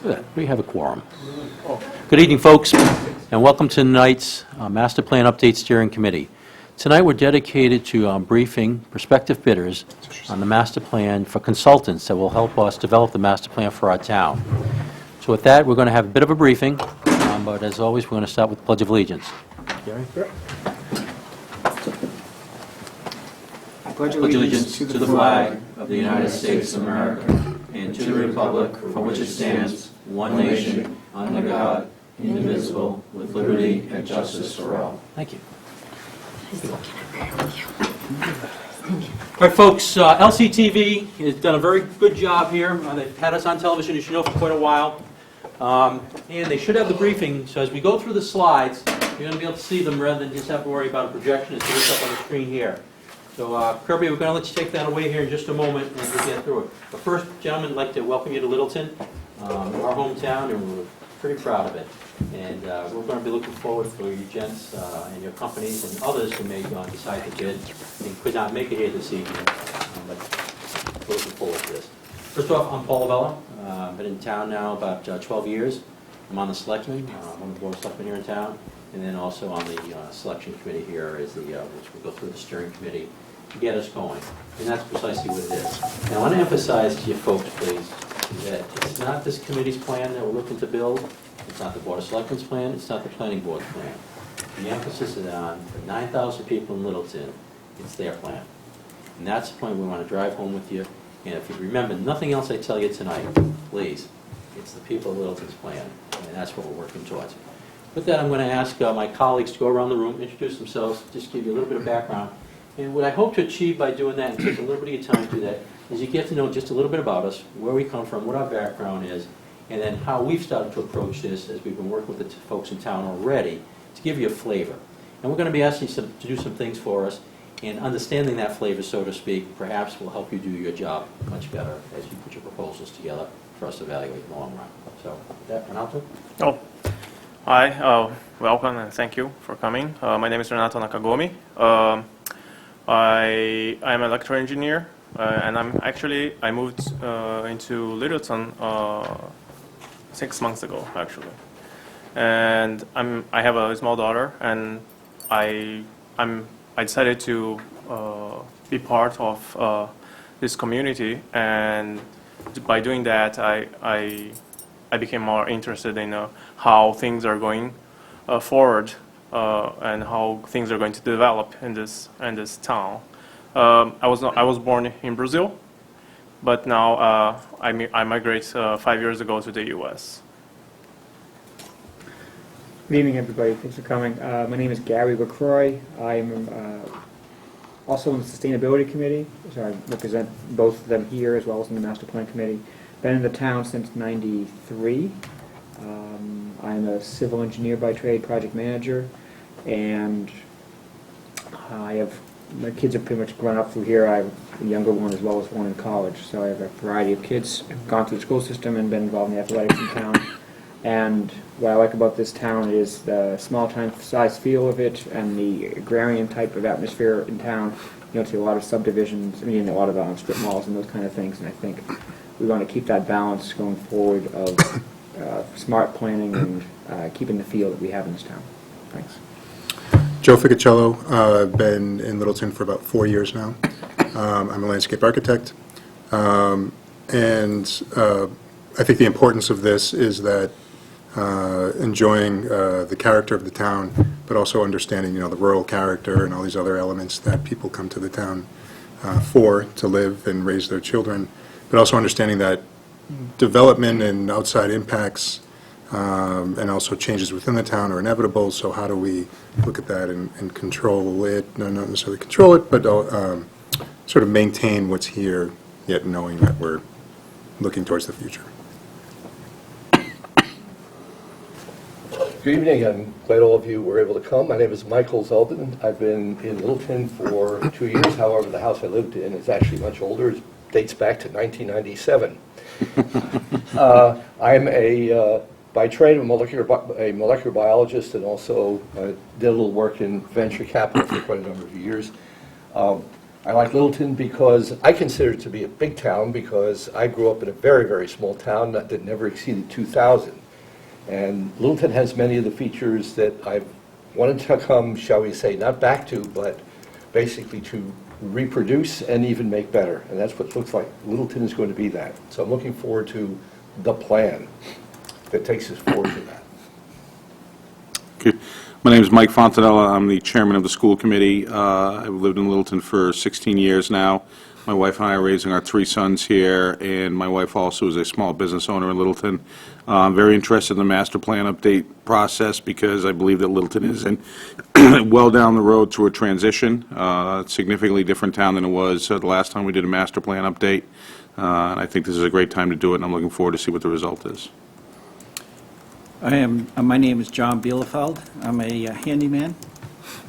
Look at that, we have a quorum. Good evening, folks, and welcome to tonight's Master Plan Update Steering Committee. Tonight, we're dedicated to briefing prospective bidders on the master plan for consultants that will help us develop the master plan for our town. So with that, we're going to have a bit of a briefing, but as always, we're going to start with the Pledge of Allegiance. Gary? I pledge allegiance to the flag of the United States of America and to the republic for which it stands, one nation, under God, indivisible, with liberty and justice for all. Thank you. All right, folks, LCTV has done a very good job here. They've had us on television, as you know, for quite a while. And they should have the briefing, so as we go through the slides, you're going to be able to see them rather than just have to worry about a projection and see what's up on the screen here. So, Kirby, we're going to let you take that away here in just a moment and we'll get through it. But first, gentlemen, I'd like to welcome you to Littleton, our hometown, and we're pretty proud of it. And we're going to be looking forward for you gents and your companies and others who may decide to bid and could not make it here this evening. But we're looking forward to this. First off, I'm Paul Lavella. I've been in town now about 12 years. I'm on the selectmen, I'm on the board of selectmen here in town, and then also on the selection committee here as which will go through the steering committee to get us going. And that's precisely what it is. And I want to emphasize to you folks, please, that it's not this committee's plan that we're looking to build. It's not the Board of Selectmen's plan. It's not the Planning Board's plan. The emphasis is on the 9,000 people in Littleton. It's their plan. And that's the point we want to drive home with you. And if you remember nothing else I tell you tonight, please, it's the people of Littleton's plan. And that's what we're working towards. With that, I'm going to ask my colleagues to go around the room, introduce themselves, just give you a little bit of background. And what I hope to achieve by doing that, and take a little bit of your time to do that, is you get to know just a little bit about us, where we come from, what our background is, and then how we've started to approach this as we've been working with the folks in town already to give you a flavor. And we're going to be asking you to do some things for us, and understanding that flavor, so to speak, perhaps will help you do your job much better as you put your proposals together for us to evaluate in the long run. So, with that, Renato? Oh, hi, welcome and thank you for coming. My name is Renato Nakagomi. I'm an electrical engineer, and I moved into Littleton 6 months ago, actually. And I have a small daughter, and I decided to be part of this community, and by doing that, I became more interested in how things are going forward and how things are going to develop in this town. I was born in Brazil, but now I migrated 5 years ago to the U.S. Good evening, everybody. Thanks for coming. My name is Gary LaCroix. I'm also on the Sustainability Committee, so I represent both of them here as well as in the Master Plan Committee. Been in the town since '93. I'm a civil engineer by trade, project manager, and my kids have pretty much grown up through here. I have a younger one as well as one in college, so I have a variety of kids who've gone through the school system and been involved in the athletics in town. And what I like about this town is the small town size feel of it and the agrarian type of atmosphere in town. You know, to a lot of subdivisions, a lot of strip malls and those kind of things, and I think we want to keep that balance going forward of smart planning and keeping the feel that we have in this town. Thanks. Joe Ficacello. I've been in Littleton for about 4 years now. I'm a landscape architect. And I think the importance of this is that enjoying the character of the town, but also understanding, the rural character and all these other elements that people come to the town to live and raise their children, but also understanding that development and outside impacts and also changes within the town are inevitable, so how do we look at that and control it, no, not necessarily control it, but sort of maintain what's here, yet knowing that we're looking towards the future. Good evening. I'm glad all of you were able to come. My name is Michael Zeldin. I've been in Littleton for 2 years. However, the house I lived in is actually much older. It dates back to 1997. I'm by trade, a molecular biologist, and also did a little work in venture capital for quite a number of years. I like Littleton because I consider it to be a big town because I grew up in a very, very small town that never exceeded 2,000. And Littleton has many of the features that I've wanted to come, shall we say, not back to, but basically to reproduce and even make better. And that's what it looks like. Littleton is going to be that. So I'm looking forward to the plan that takes us forward to that. Okay. My name is Mike Fontanella. I'm the chairman of the school committee. I've lived in Littleton for 16 years now. My wife and I are raising our 3 sons here, and my wife also is a small business owner in Littleton. I'm very interested in the master plan update process because I believe that Littleton is well down the road to a transition. Significantly different town than it was the last time we did a master plan update. And I think this is a great time to do it, and I'm looking forward to see what the result is. My name is John Bielefeld. I'm a handyman,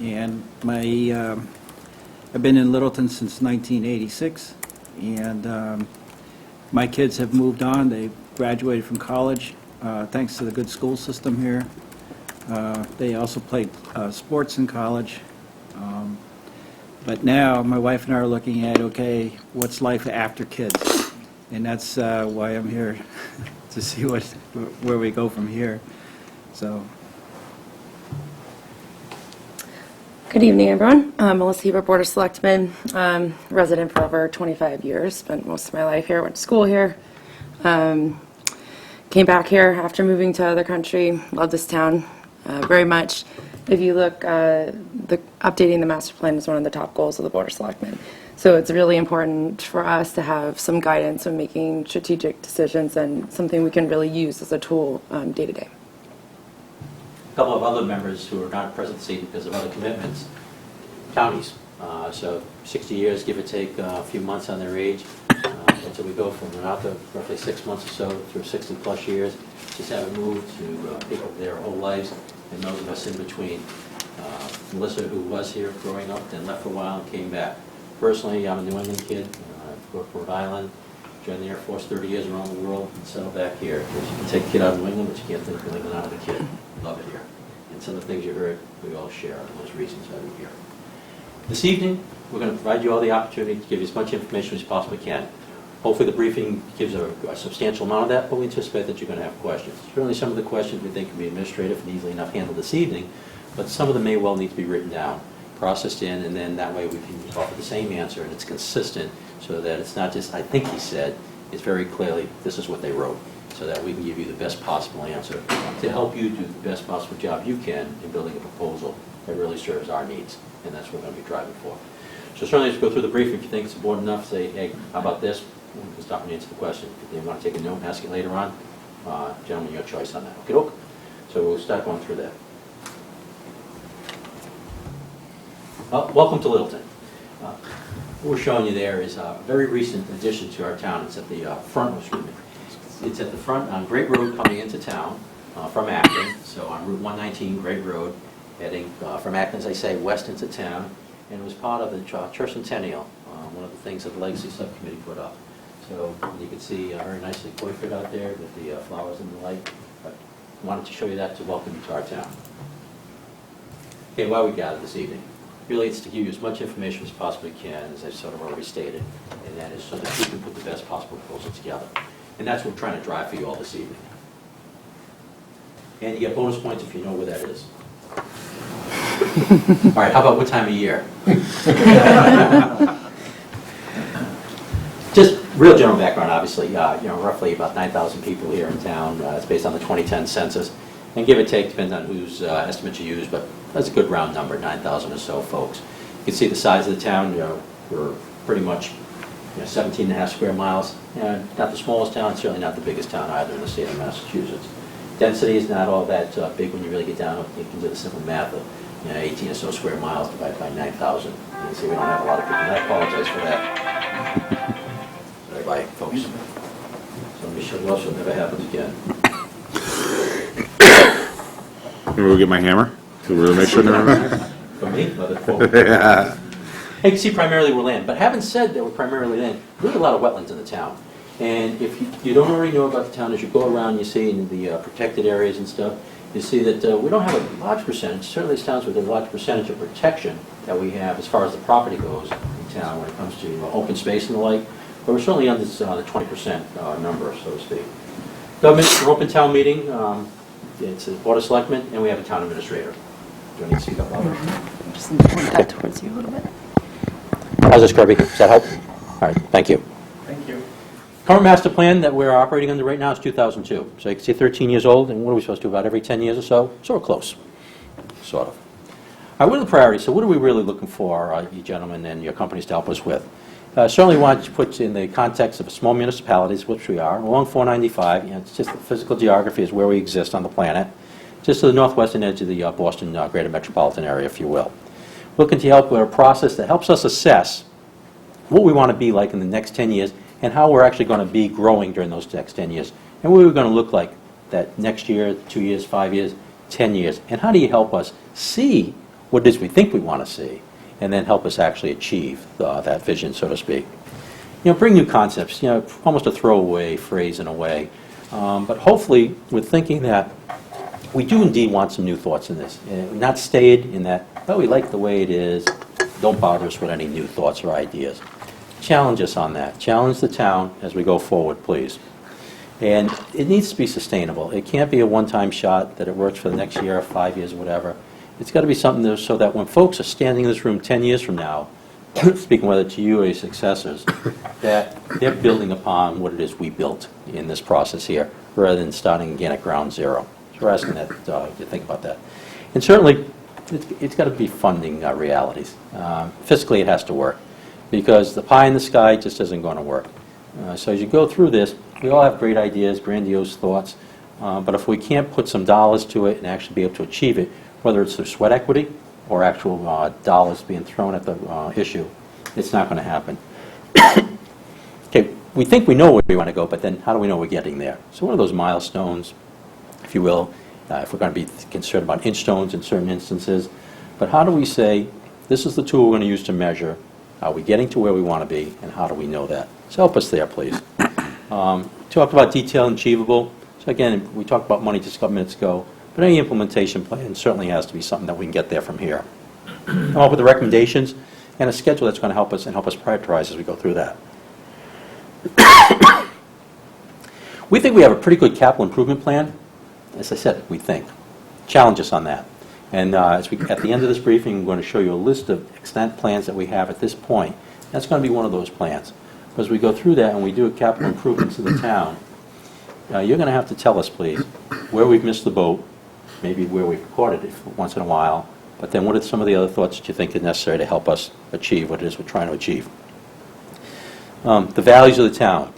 and I've been in Littleton since 1986, and my kids have moved on. They graduated from college, thanks to the good school system here. They also played sports in college. But now, my wife and I are looking at, okay, what's life after kids? And that's why I'm here, to see where we go from here. So. Good evening, everyone. Melissa Heber, Board of Selectmen, resident for over 25 years, spent most of my life here, went to school here. Came back here after moving to other country, love this town very much. If you look, updating the master plan is one of the top goals of the Board of Selectmen. So it's really important for us to have some guidance when making strategic decisions and something we can really use as a tool day to day. A couple of other members who are not present this evening because of other commitments, counties. So 60 years, give or take a few months on their age. And so we go from about the roughly 6 months or so through 60 plus years, just having moved to people their whole lives, and those of us in between. Melissa, who was here growing up, then left for a while and came back. Personally, I'm a New England kid. I grew up in Rhode Island, joined the Air Force 30 years around the world, and settled back here. Because you can take a kid out of New England, but you can't take New England out of a kid. Love it here. And some of the things you heard, we all share on those reasons why we're here. This evening, we're going to provide you all the opportunity to give you as much information as you possibly can. Hopefully the briefing gives a substantial amount of that, but we anticipate that you're going to have questions. Certainly some of the questions we think can be administrative and easily enough handled this evening, but some of them may well need to be written down, processed in, and then that way we can offer the same answer and it's consistent so that it's not just, I think he said, it's very clearly, this is what they wrote, so that we can give you the best possible answer to help you do the best possible job you can in building a proposal that really serves our needs, and that's what we're going to be driving for. So certainly just go through the briefing. If you think it's important enough, say, hey, how about this? We can stop and answer the question. If you want to take a note and ask it later on, gentlemen, your choice on that. Okay, doke? So we'll start going through that. Welcome to Littleton. What we're showing you there is a very recent addition to our town. It's at the front, it's at the front on Great Road coming into town from Acton. So on Route 119, Great Road, heading from Acton, as I say, west into town. And it was part of the Church Centennial, one of the things that the Legacy Subcommittee put up. So you can see very nicely portrait out there with the flowers and the light. But I wanted to show you that to welcome you to our town. Okay, why we gathered this evening. Really, it's to give you as much information as possibly can, as I sort of already stated, and that is so that you can put the best possible proposal together. And that's what we're trying to drive for you all this evening. And you get bonus points if you know where that is. All right, how about what time of year? Just real general background, obviously. Roughly about 9,000 people here in town. It's based on the 2010 census. And give or take, depends on whose estimates you use, but that's a good round number, 9,000 or so folks. You can see the size of the town. We're pretty much 17 and a half square miles. Not the smallest town, certainly not the biggest town either in the state of Massachusetts. Density is not all that big when you really get down into the simple math of 18 or so square miles divided by 9,000. You can see we don't have a lot of people, and I apologize for that. Sorry, bye, folks. So let me show you else so it never happens again. Maybe we'll get my hammer to really make sure they're For me, other folks. Yeah. You can see primarily we're land, but having said that we're primarily land, we have a lot of wetlands in the town. And if you don't already know about the town, as you go around, you see in the protected areas and stuff, you see that we don't have a large percentage, certainly towns with a large percentage of protection that we have as far as the property goes. town when it comes to open space and the like, but we're certainly under the 20% number, so to speak. Government, for open town meeting, it's a Board of Selectmen, and we have a town administrator. Do I need to speak up louder? Just need to point that towards you a little bit. How's this, Kirby? Does that help? All right, thank you. Thank you. Current master plan that we're operating under right now is 2002. So you can see 13 years old, and what are we supposed to do, about every 10 years or so? So we're close, sort of. All right, what are the priorities? So what are we really looking for, you gentlemen and your companies, to help us with? Certainly want to put in the context of small municipalities, which we are, along 495, it's just the physical geography is where we exist on the planet, just to the northwestern edge of the Boston greater metropolitan area, if you will. Looking to help with a process that helps us assess what we want to be like in the next 10 years and how we're actually going to be growing during those next 10 years, and what we're going to look like that next year, 2 years, 5 years, 10 years, and how do you help us see what it is we think we want to see, and then help us actually achieve that vision, so to speak. Bring new concepts, almost a throwaway phrase in a way, but hopefully we're thinking that we do indeed want some new thoughts in this, not stayed in that, oh, we like the way it is, don't bother us with any new thoughts or ideas. Challenge us on that. Challenge the town as we go forward, please. And it needs to be sustainable. It can't be a one-time shot that it works for the next year or 5 years or whatever. It's got to be something that, so that when folks are standing in this room 10 years from now, speaking whether to you or your successors, that they're building upon what it is we built in this process here, rather than starting again at ground zero. So we're asking that you think about that. And certainly, it's got to be funding realities. Fiscally, it has to work, because the pie in the sky just isn't going to work. So as you go through this, we all have great ideas, grandiose thoughts, but if we can't put some dollars to it and actually be able to achieve it, whether it's through sweat equity or actual dollars being thrown at the issue, it's not going to happen. Okay, we think we know where we want to go, but then how do we know we're getting there? So what are those milestones, if you will, if we're going to be concerned about inch stones in certain instances? But how do we say, this is the tool we're going to use to measure, are we getting to where we want to be, and how do we know that? So help us there, please. Talked about detailed and achievable. So again, we talked about money just a couple minutes ago, but any implementation plan certainly has to be something that we can get there from here. Come up with the recommendations and a schedule that's going to help us and help us prioritize as we go through that. We think we have a pretty good capital improvement plan. As I said, we think. Challenge us on that. And at the end of this briefing, I'm going to show you a list of extent plans that we have at this point. That's going to be one of those plans. As we go through that and we do a capital improvements in the town, you're going to have to tell us, please, where we've missed the boat, maybe where we've caught it once in a while, but then what are some of the other thoughts that you think are necessary to help us achieve what it is we're trying to achieve. The values of the town.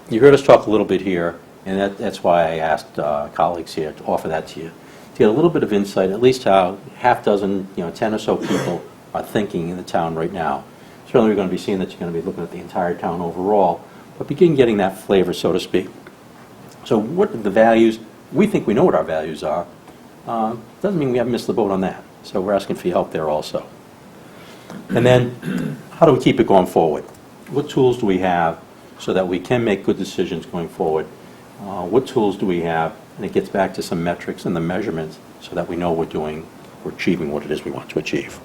You heard us talk a little bit here, and that's why I asked colleagues here to offer that to you, to get a little bit of insight, at least how half dozen, 10 or so people are thinking in the town right now. Certainly we're going to be seeing that you're going to be looking at the entire town overall, but begin getting that flavor, so to speak. So what are the values? We think we know what our values are. Doesn't mean we haven't missed the boat on that. So we're asking for your help there also. And then, how do we keep it going forward? What tools do we have so that we can make good decisions going forward? What tools do we have? And it gets back to some metrics and the measurements so that we know we're achieving what it is we want to achieve.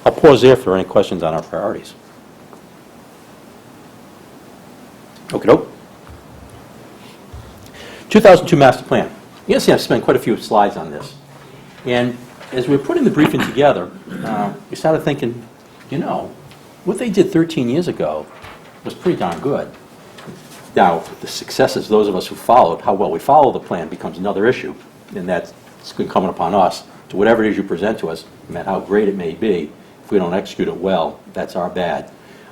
I'll pause there for any questions on our priorities. Okey-doke. 2002 master plan. You can see I've spent quite a few slides on this. And as we were putting the briefing together, we started thinking, what they did 13 years ago was pretty darn good. Now, the successes, those of us who followed, how well we follow the plan becomes another issue. And that's incumbent upon us to whatever it is you present to us, no matter how great it may be. If we don't execute it well, that's our bad.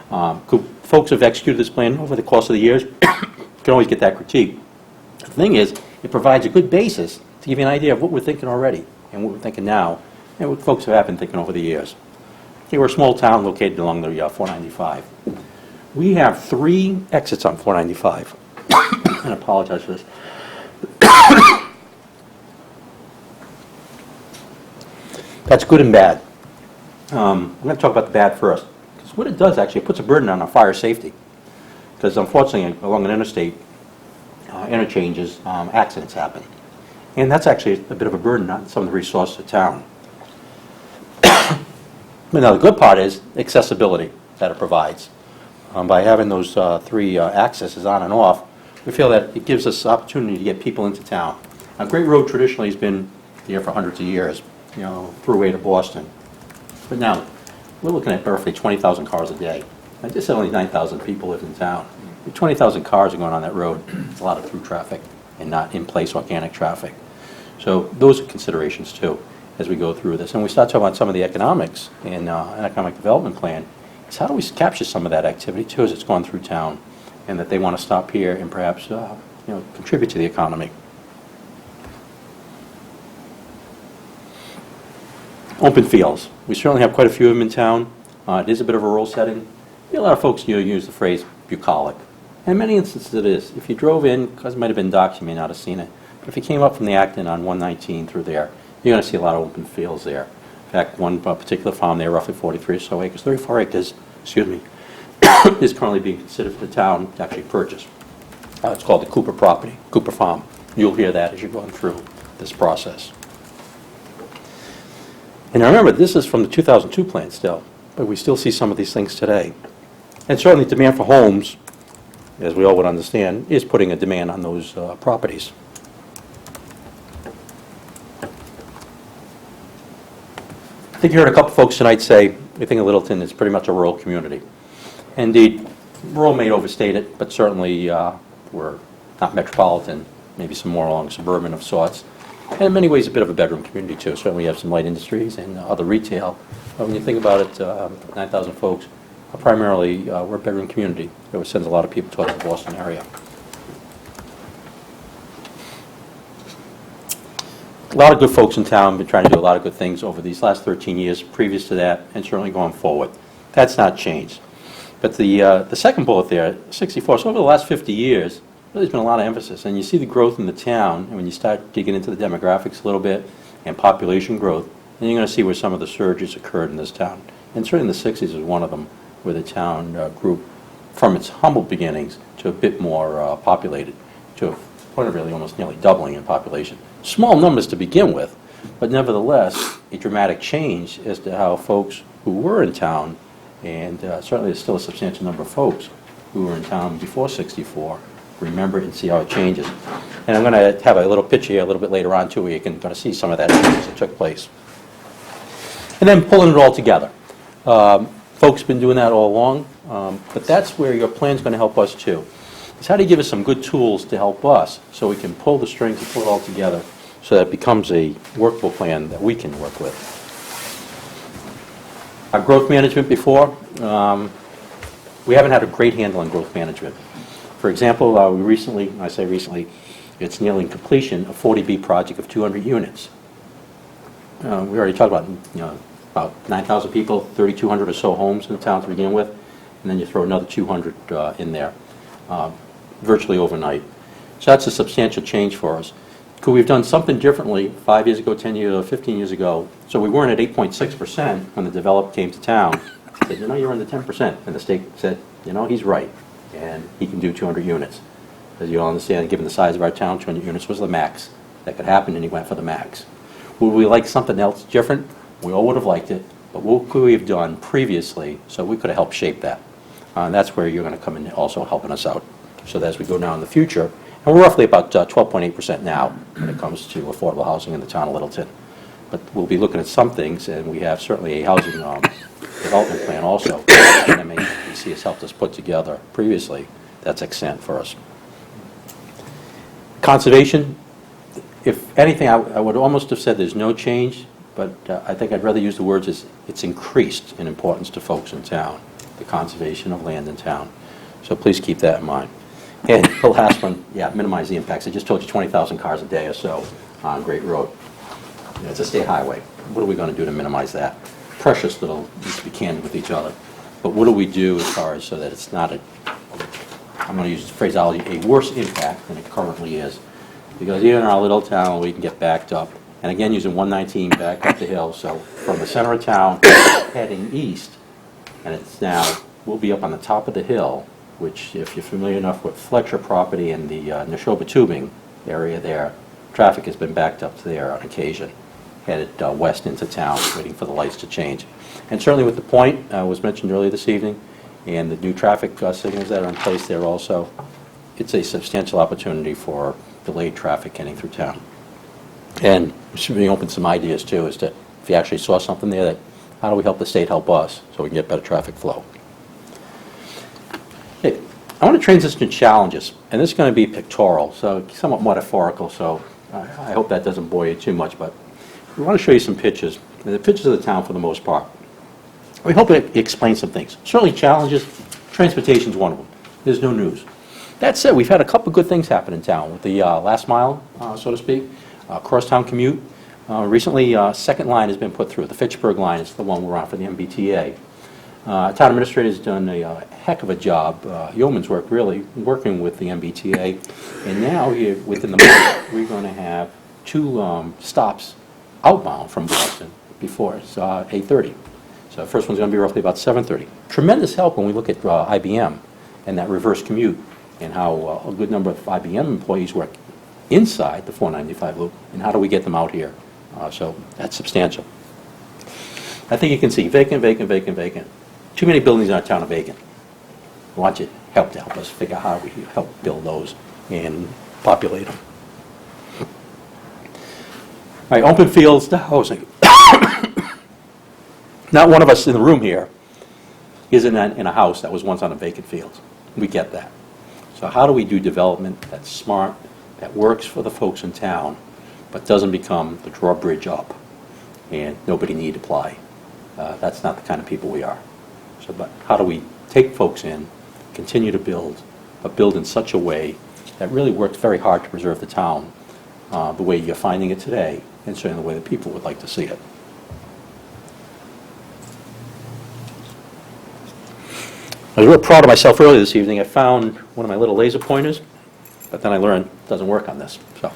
Folks have executed this plan over the course of the years. Can always get that critique. The thing is, it provides a good basis to give you an idea of what we're thinking already and what we're thinking now and what folks have been thinking over the years. Okay, we're a small town located along the 495. We have 3 exits on 495. And I apologize for this. That's good and bad. I'm going to talk about the bad first. Because what it does, actually, it puts a burden on our fire safety. Because unfortunately, along an interstate, interchanges, accidents happen. And that's actually a bit of a burden on some of the resources of town. But now the good part is accessibility. that it provides. By having those three accesses on and off, we feel that it gives us opportunity to get people into town. Now, Great Road traditionally has been here for hundreds of years, you know, throughway to Boston. But now, we're looking at roughly 20,000 cars a day. I just said only 9,000 people live in town. 20,000 cars are going on that road. It's a lot of through traffic and not in-place organic traffic. So those are considerations too as we go through this. And we start talking about some of the economics and an economic development plan. Is how do we capture some of that activity too as it's gone through town, and that they want to stop here and perhaps contribute to the economy. Open fields. We certainly have quite a few of them in town. It is a bit of a rural setting. A lot of folks use the phrase bucolic. And in many instances it is. If you drove in, because it might have been docked, you may not have seen it. But if you came up from the Acton on 119 through there, you're going to see a lot of open fields there. In fact, one particular farm there, roughly 43 or so acres, 34 acres, excuse me, is currently being considered for the town to actually purchase. It's called the Cooper property, Cooper Farm. You'll hear that as you're going through this process. And remember, this is from the 2002 plan still, but we still see some of these things today. And certainly demand for homes, as we all would understand, is putting a demand on those properties. I think you heard a couple folks tonight say we think of Littleton is pretty much a rural community. Indeed, rural may overstate it, but certainly we're not metropolitan, maybe some more along suburban of sorts. And in many ways a bit of a bedroom community too. Certainly we have some light industries and other retail. But when you think about it, 9,000 folks, primarily we're a bedroom community. It sends a lot of people towards the Boston area. A lot of good folks in town have been trying to do a lot of good things over these last 13 years previous to that, and certainly going forward. That's not changed. But the second bullet there, 64, so over the last 50 years, there's been a lot of emphasis, and you see the growth in the town, and when you start digging into the demographics a little bit, and population growth, then you're going to see where some of the surges occurred in this town. And certainly in the 60s is one of them, where the town grew from its humble beginnings to a bit more populated, to a point of really almost nearly doubling in population. Small numbers to begin with, but nevertheless, a dramatic change as to how folks who were in town, and certainly there's still a substantial number of folks who were in town before 64, remember and see how it changes. And I'm going to have a little picture here a little bit later on too, where you can kind of see some of that change that took place. And then pulling it all together. Folks have been doing that all along, but that's where your plan's going to help us too. It's how do you give us some good tools to help us so we can pull the strings and pull it all together so that it becomes a workable plan that we can work with. Our growth management before, we haven't had a great handle on growth management. For example, we recently, I say recently, it's nearing completion, a 40B project of 200 units. We already talked about, about 9,000 people, 3,200 or so homes in the town to begin with, and then you throw another 200 in there, virtually overnight. So that's a substantial change for us. Could we have done something differently 5 years ago, 10 years ago, 15 years ago? So we weren't at 8.6% when the developer came to town. Said, you're under 10%. And the state said, he's right, and he can do 200 units. As you all understand, given the size of our town, 200 units was the max that could happen, and he went for the max. Would we like something else different? We all would have liked it, but what could we have done previously so we could have helped shape that? And that's where you're going to come in also helping us out. So that as we go now in the future, and we're roughly about 12.8% now when it comes to affordable housing in the town of Littleton. But we'll be looking at some things, and we have certainly a housing development plan also that MAPC has helped us put together previously. That's accent for us. Conservation, if anything, I would almost have said there's no change, but I think I'd rather use the words as it's increased in importance to folks in town, the conservation of land in town. So please keep that in mind. And the last one, minimize the impacts. I just told you 20,000 cars a day or so on Great Road. It's a state highway. What are we going to do to minimize that? Precious little, just to be candid with each other. But what do we do as far as so that it's not I'm going to use the phraseology, a worse impact than it currently is. Because even in our little town, we can get backed up. And again, using 119 back up the hill, so from the center of town heading east, and it's now, we'll be up on the top of the hill, which if you're familiar enough with Fletcher property and the Neshoba tubing area there, traffic has been backed up to there on occasion, headed west into town, waiting for the lights to change. And certainly with the point, was mentioned earlier this evening, and the new traffic signals that are in place there also, it's a substantial opportunity for delayed traffic getting through town. And we should be open to some ideas too, as to if you actually saw something there, that how do we help the state help us so we can get better traffic flow? Hey, I want to transition to challenges, and this is going to be pictorial, so somewhat metaphorical, so I hope that doesn't bore you too much, but we want to show you some pictures, and the pictures of the town for the most part. We hope it explains some things. Certainly challenges, transportation's one of them. There's no news. That said, we've had a couple good things happen in town with the last mile, so to speak, crosstown commute. Recently, second line has been put through. The Fitchburg line is the one we're on for the MBTA. Town administrator has done a heck of a job, yeoman's work really, working with the MBTA. And now, here, within the month, we're going to have 2 stops outbound from Boston before it's 8:30. So the first one's going to be roughly about 7:30. Tremendous help when we look at IBM and that reverse commute, and how a good number of IBM employees work inside the 495 loop, and how do we get them out here? So that's substantial. I think you can see vacant, vacant, vacant, vacant. Too many buildings in our town are vacant. I want you to help us figure out how we help build those and populate them. All right, open fields to housing. Not one of us in the room here is in a house that was once on a vacant field. We get that. So how do we do development that's smart, that works for the folks in town, but doesn't become the drawbridge up and nobody need apply? That's not the kind of people we are. So, but how do we take folks in, continue to build, but build in such a way that really works very hard to preserve the town the way you're finding it today, and certainly the way that people would like to see it. I was real proud of myself earlier this evening. I found one of my little laser pointers, but then I learned it doesn't work on this. So,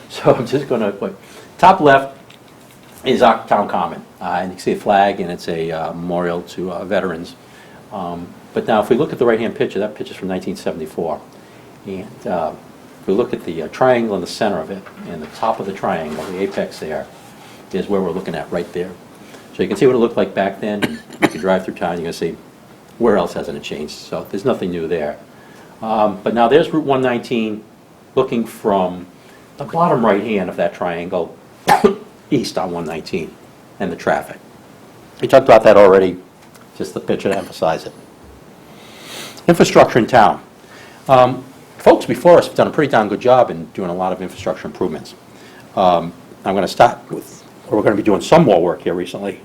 so I'm just going to put, top left is our town common. And you can see a flag, and it's a memorial to veterans. But now if we look at the right-hand picture, that picture's from 1974. And if we look at the triangle in the center of it, and the top of the triangle, the apex there, is where we're looking at right there. So you can see what it looked like back then. You can drive through town, you're going to see where else hasn't it changed. So there's nothing new there. But now there's Route 119 looking from the bottom right hand of that triangle east on 119 and the traffic. We talked about that already, just the picture to emphasize it. Infrastructure in town. Folks before us have done a pretty darn good job in doing a lot of infrastructure improvements. I'm going to start with, we're going to be doing some more work here recently,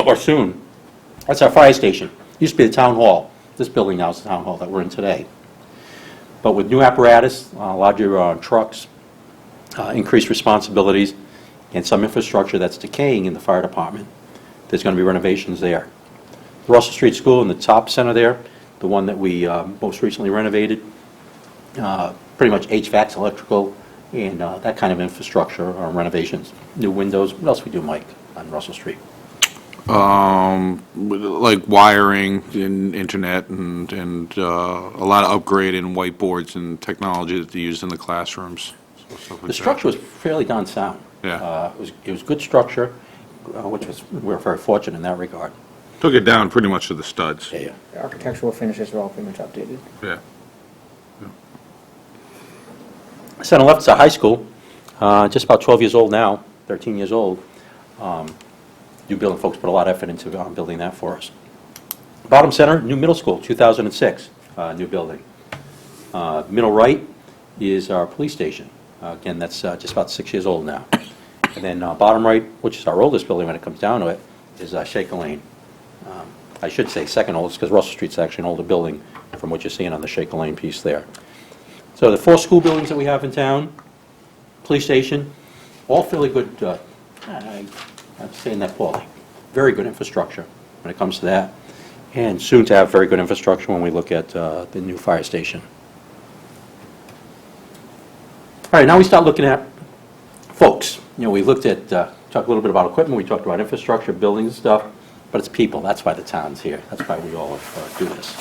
or soon. That's our fire station. Used to be the town hall. This building now is the town hall that we're in today. But with new apparatus, larger trucks, increased responsibilities, and some infrastructure that's decaying in the fire department, there's going to be renovations there. The Russell Street School in the top center there, the one that we most recently renovated, pretty much HVACs, electrical, and that kind of infrastructure renovations. New windows. What else we do, Mike, on Russell Street? Like wiring and internet and a lot of upgrade in whiteboards and technology that they use in the classrooms. So stuff like The structure was fairly darn sound. Yeah. It was good structure, which was, we were very fortunate in that regard. Took it down pretty much to the studs. Yeah. The architectural finishes are all pretty much updated. Yeah. Center left is our high school, just about 12 years old now, 13 years old. New building folks put a lot of effort into building that for us. Bottom center, new middle school, 2006, new building. Middle right is our police station. Again, that's just about 6 years old now. And then bottom right, which is our oldest building when it comes down to it, is Shaker Lane. I should say second oldest, because Russell Street's actually an older building from what you're seeing on the Shaker Lane piece there. So the 4 school buildings that we have in town, police station, all fairly good, I'm saying that poorly, very good infrastructure when it comes to that, and soon to have very good infrastructure when we look at the new fire station. All right, now we start looking at folks. You know, we looked at, talked a little bit about equipment, we talked about infrastructure, buildings and stuff, but it's people. That's why the town's here. That's why we all do this.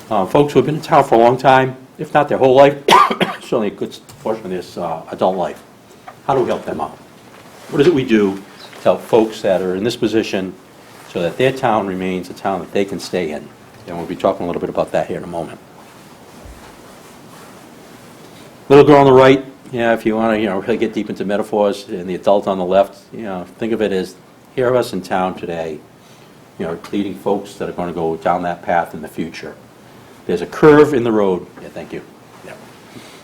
Folks who have been in town for a long time, if not their whole life, certainly a good portion of this adult life. How do we help them out? What is it we do to help folks that are in this position so that their town remains a town that they can stay in. And we'll be talking a little bit about that here in a moment. Little girl on the right, yeah, if you want to, really get deep into metaphors, and the adult on the left, think of it as, here of us in town today, leading folks that are going to go down that path in the future. There's a curve in the road. Yeah, thank you. Yeah.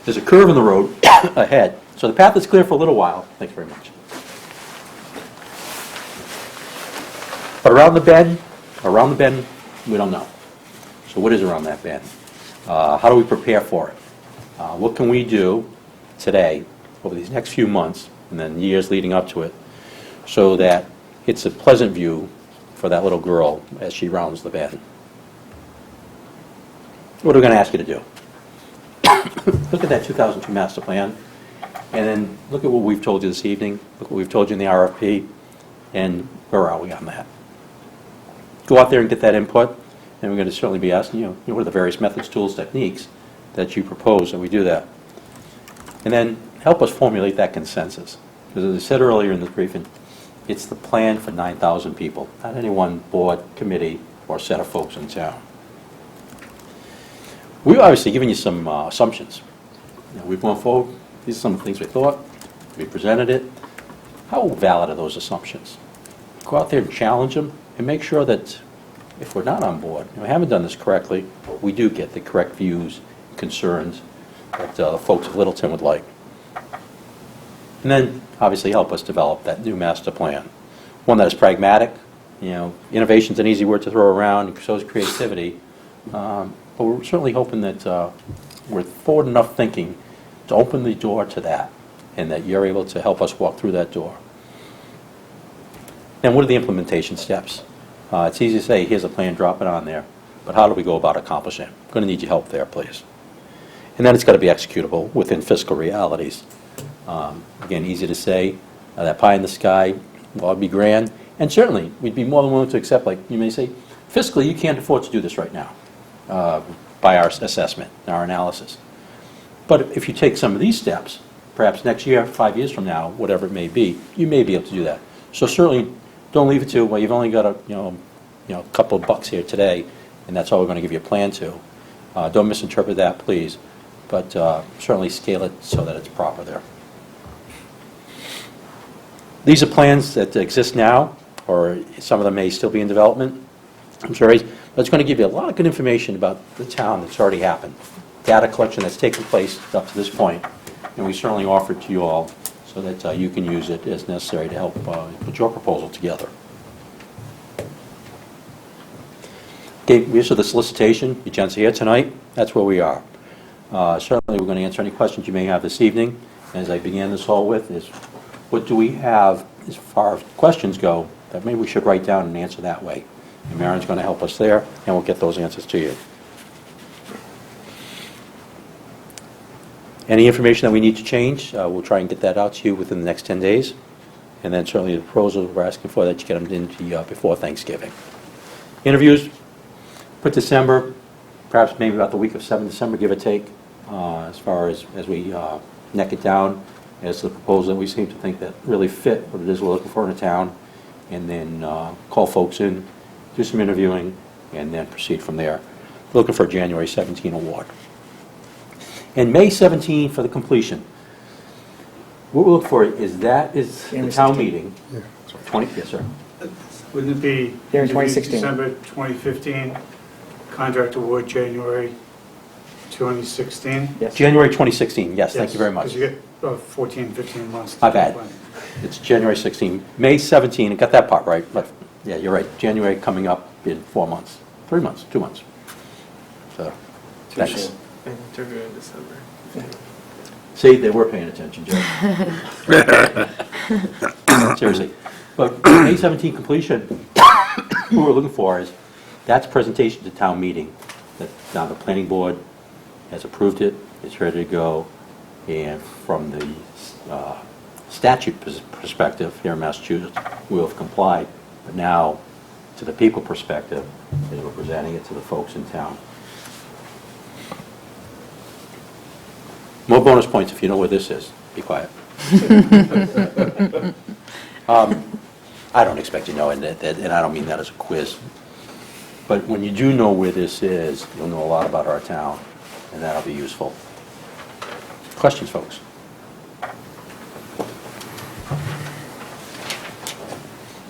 There's a curve in the road ahead. So the path is clear for a little while. Thanks very much. But around the bend, we don't know. So what is around that bend? How do we prepare for it? What can we do today, over these next few months, and then years leading up to it, so that it's a pleasant view for that little girl as she rounds the bend? What are we going to ask you to do? Look at that 2002 master plan, and then look at what we've told you this evening, look what we've told you in the RFP, and where are we on that? Go out there and get that input, and we're going to certainly be asking you, what are the various methods, tools, techniques that you propose, and we do that. And then help us formulate that consensus. Because as I said earlier in the briefing, it's the plan for 9,000 people, not any one board, committee, or set of folks in town. We've obviously given you some assumptions. We've gone forward. These are some of the things we thought. We presented it. How valid are those assumptions? Go out there and challenge them, and make sure that if we're not on board, and we haven't done this correctly, we do get the correct views, concerns that the folks of Littleton would like. And then, obviously, help us develop that new master plan. One that is pragmatic. Innovation's an easy word to throw around, and so is creativity. But we're certainly hoping that we're forward enough thinking to open the door to that, and that you're able to help us walk through that door. And what are the implementation steps? It's easy to say, here's a plan, drop it on there. But how do we go about accomplishing it? I'm going to need your help there, please. And then it's got to be executable within fiscal realities. Again, easy to say, that pie in the sky, well, it'd be grand. And certainly, we'd be more than willing to accept, like you may say, fiscally, you can't afford to do this right now, by our assessment, our analysis. But if you take some of these steps, perhaps next year, 5 years from now, whatever it may be, you may be able to do that. So certainly, don't leave it to, well, you've only got a couple of bucks here today, and that's all we're going to give you a plan to. Don't misinterpret that, please. But certainly scale it so that it's proper there. These are plans that exist now, or some of them may still be in development. I'm sorry, but it's going to give you a lot of good information about the town that's already happened. Data collection that's taken place up to this point, and we certainly offer it to you all so that you can use it as necessary to help put your proposal together. Okay, we issued the solicitation. You gents are here tonight. That's where we are. Certainly, we're going to answer any questions you may have this evening. As I began this all with, is what do we have as far as questions go that maybe we should write down and answer that way? And Marin's going to help us there, and we'll get those answers to you. Any information that we need to change, we'll try and get that out to you within the next 10 days. And then certainly the proposals we're asking for, that you get them into before Thanksgiving. Interviews, put December, perhaps maybe about the week of 7 December, give or take, as far as we neck it down as the proposal that we seem to think that really fit what it is we're looking for in a town, and then call folks in, do some interviewing, and then proceed from there. We're looking for a January 17 award. And May 17 for the completion. What we're looking for is the town meeting. Yeah, 20, yes, sir. Wouldn't it be There in 2016. December 2015, contract award January 2016? Yes. January 2016, yes, thank you very much. Because you get 14, 15 months. My bad. It's January 16. May 17, I got that part right, but yeah, you're right. January coming up in 4 months. 3 months, 2 months. So, thanks. Interview in December. See, they were paying attention, Joe. Seriously. But May 17 completion, what we're looking for is, that's presentation to town meeting. That now the planning board has approved it, it's ready to go, and from the statute perspective here in Massachusetts, we have complied. But now, to the people perspective, is we're presenting it to the folks in town. More bonus points if you know where this is. Be quiet. I don't expect you to know, and I don't mean that as a quiz. But when you do know where this is, you'll know a lot about our town, and that'll be useful. Questions, folks?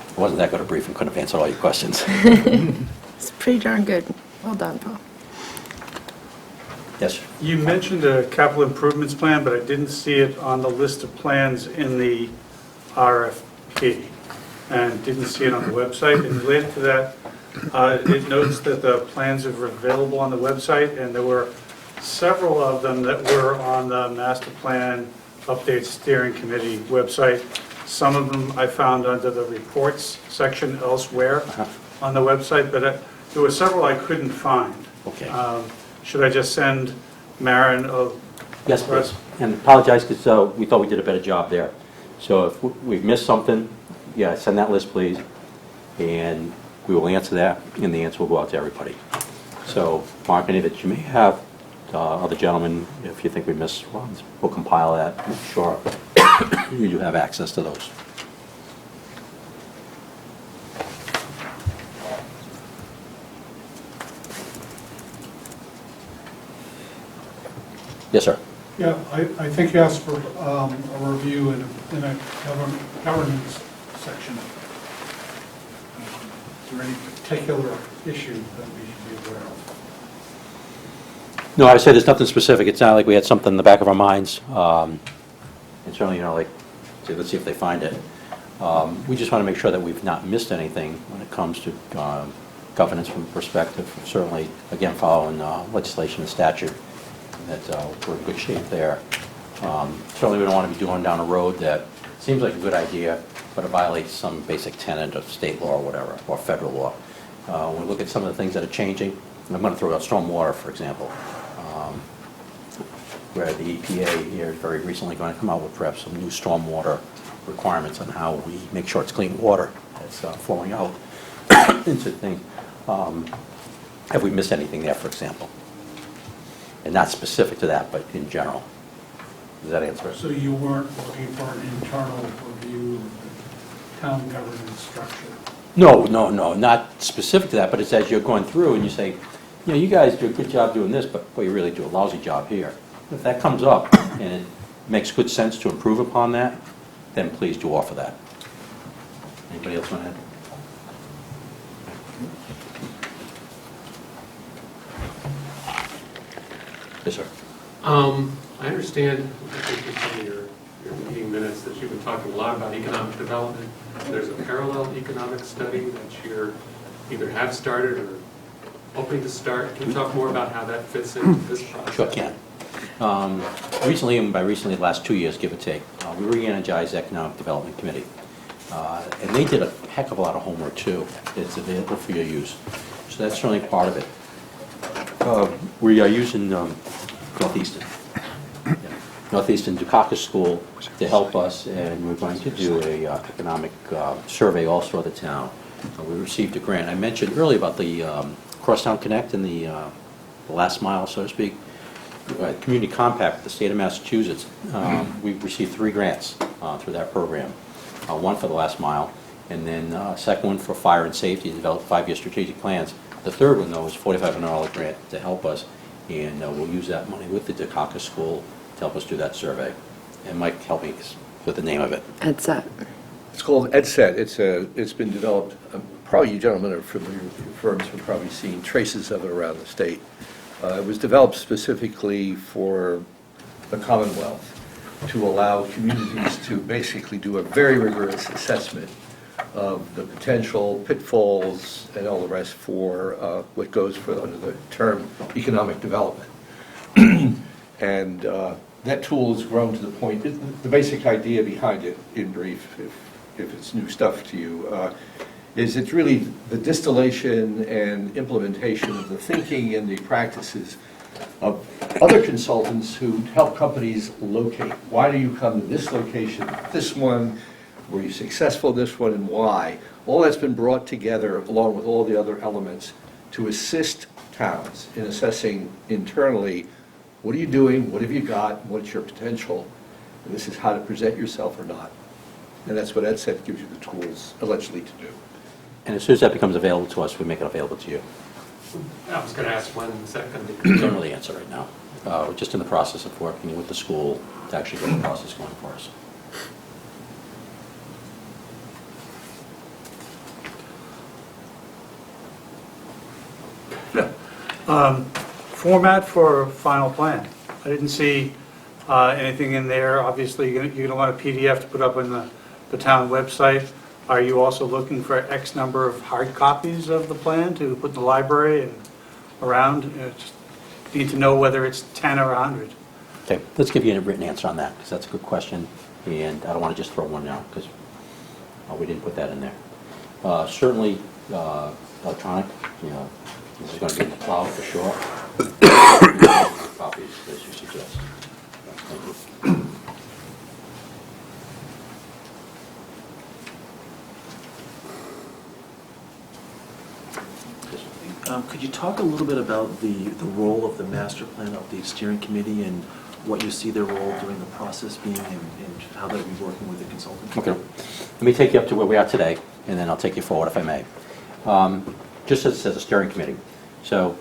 It wasn't that good a briefing, couldn't have answered all your questions. It's pretty darn good. Well done, Paul. Yes, sir. You mentioned a capital improvements plan, but I didn't see it on the list of plans in the RFP, and didn't see it on the website. And related to that, it notes that the plans are available on the website, and there were several of them that were on the master plan update steering committee website. Some of them I found under the reports section elsewhere on the website, but there were several I couldn't find. Okay. Should I just send Maren a... Yes, please. And apologize because we thought we did a better job there. So if we've missed something, yeah, send that list, please. And we will answer that, and the answer will go out to everybody. So, Mark, any that you may have, other gentlemen, if you think we missed ones, we'll compile that, make sure you do have access to those. Yes, sir. Yeah, I think you asked for a review in a governance section. Is there any particular issue that we should be aware of? No, I would say there's nothing specific. It's not like we had something in the back of our minds. And certainly, like, let's see if they find it. We just want to make sure that we've not missed anything when it comes to governance from the perspective of certainly, again, following legislation and statute, that we're in good shape there. Certainly, we don't want to be doing down a road that seems like a good idea, but it violates some basic tenet of state law or whatever, or federal law. When we look at some of the things that are changing, and I'm going to throw out stormwater, for example, where the EPA here is very recently going to come out with perhaps some new stormwater requirements on how we make sure it's clean water that's flowing out into things. Have we missed anything there, for example? And not specific to that, but in general. Does that answer it? So you weren't looking for an internal review of the town governance structure? No, not specific to that, but it's as you're going through and you say, you know, you guys do a good job doing this, but you really do a lousy job here. If that comes up and it makes good sense to improve upon that, then please do offer that. Anybody else want to add? Yes, sir. I understand, I think in some of your meeting minutes, that you've been talking a lot about economic development. There's a parallel economic study that you're either have started or hoping to start. Can you talk more about how that fits into this process? Sure can. Recently, and by recently, the last 2 years, give or take, we re-energized the Economic Development Committee. And they did a heck of a lot of homework, too. It's available for your use. So that's certainly part of it. We are using Northeastern. Northeastern Dukakis School to help us, and we're going to do a economic survey all throughout the town. We received a grant. I mentioned earlier about the Crosstown Connect and the last mile, so to speak. Community Compact with the state of Massachusetts. We've received 3 grants through that program. One for the last mile, and then second one for fire and safety, to develop 5-year strategic plans. The third one, though, is $4,500 grant to help us, and we'll use that money with the Dukakis School to help us do that survey. And Mike, help me with the name of it. EdSet. It's called EdSet. It's been developed, probably you gentlemen are familiar with your firms, have probably seen traces of it around the state. It was developed specifically for the Commonwealth to allow communities to basically do a very rigorous assessment of the potential pitfalls and all the rest for what goes for under the term economic development. And that tool has grown to the point, the basic idea behind it, in brief, if it's new stuff to you, is it's really the distillation and implementation of the thinking and the practices of other consultants who help companies locate. Why do you come to this location, this one? Were you successful in this one, and why? All that's been brought together along with all the other elements to assist towns in assessing internally, what are you doing, what have you got, what's your potential, and this is how to present yourself or not. And that's what Ed said, gives you the tools allegedly to do. And as soon as that becomes available to us, we make it available to you. I was going to ask when is that going to We be? don't know the answer right now. We're just in the process of working with the school to actually get the process going for us. Format for final plan. I didn't see anything in there. Obviously, you're going to want a PDF to put up on the town website. Are you also looking for X number of hard copies of the plan to put in the library and around? Just need to know whether it's 10 or 100. Okay, let's give you a written answer on that, because that's a good question, and I don't want to just throw one out, because we didn't put that in there. Certainly, electronic, this is going to be in the cloud for sure. Copies, as you suggest. Thank you. Could you talk a little bit about the role of the master plan of the steering committee and what you see their role during the process being and how they'll be working with the consultant? Okay. Let me take you up to where we are today, and then I'll take you forward if I may. Just as it says, a steering committee. So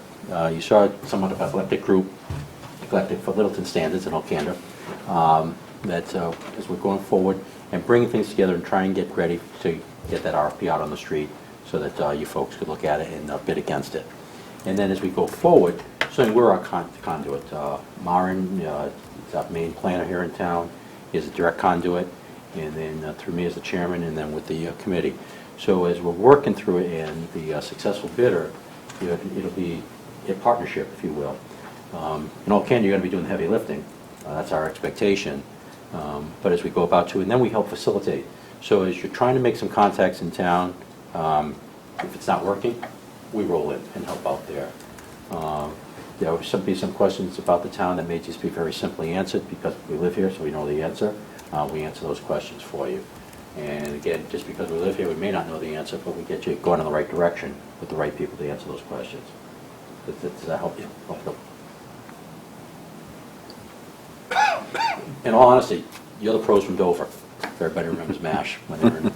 you saw somewhat of an eclectic group, eclectic for Littleton standards in all candor, that as we're going forward and bringing things together and trying to get ready to get that RFP out on the street so that you folks could look at it and bid against it. And then as we go forward, so we're our conduit. Marin is our main planner here in town, is a direct conduit, and then through me as the chairman, and then with the committee. So as we're working through it and the successful bidder, it'll be a partnership, if you will. In all candor, you're going to be doing the heavy lifting. That's our expectation. But as we go about to, and then we help facilitate. So as you're trying to make some contacts in town, if it's not working, we roll in and help out there. There will be some questions about the town that may just be very simply answered because we live here, so we know the answer. We answer those questions for you. And again, just because we live here, we may not know the answer, but we get you going in the right direction with the right people to answer those questions. Does that help you? In all honesty, you're the pros from Dover. Everybody remembers MASH when they were in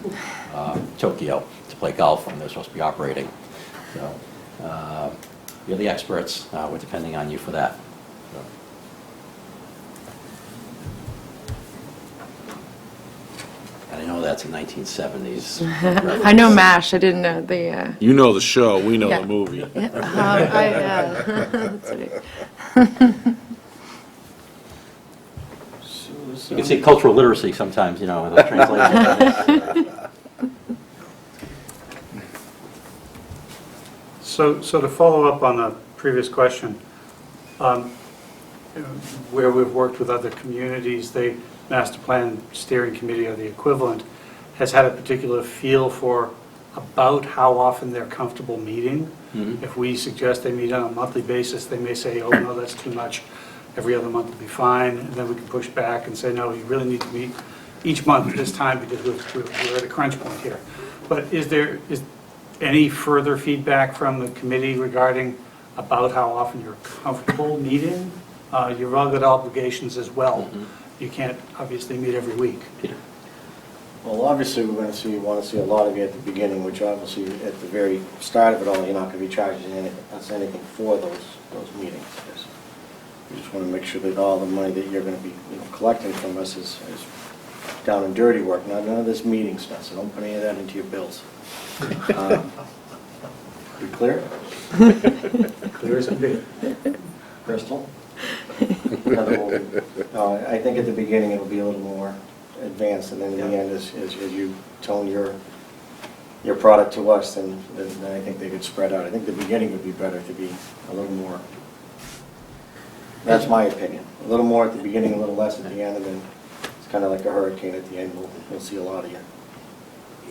Tokyo to play golf when they're supposed to be operating. So you're the experts. We're depending on you for that. So. And I know that's a 1970s. I know MASH, I didn't know the... You know the show, we know Yeah. the movie. That's right. You can see cultural literacy sometimes, in those translations. So to follow up on the previous question, where we've worked with other communities, the master plan steering committee or the equivalent has had a particular feel for about how often they're comfortable meeting. Mhm. If we suggest they meet on a monthly basis, they may say, oh, no, that's too much. Every other month will be fine. And then we can push back and say, no, you really need to meet each month at this time because we're at a crunch point here. But is any further feedback from the committee regarding about how often you're comfortable meeting? You've all got obligations as well. You can't obviously meet every week. Peter. Well, obviously, we're going to want to see a lot of you at the beginning, which obviously at the very start of it all, you're not going to be charging us anything for those meetings. We just want to make sure that all the money that you're going to be collecting from us is down and dirty work, none of this meeting stuff, so don't put any of that into your bills. We clear? Clear as can be. Crystal? I think at the beginning it'll be a little more advanced, and then in the end, as you tone your product to us, then I think they could spread out. I think the beginning would be better to be a little more, that's my opinion, a little more at the beginning, a little less at the end, and then it's kind of like a hurricane at the end. We'll see a lot of you.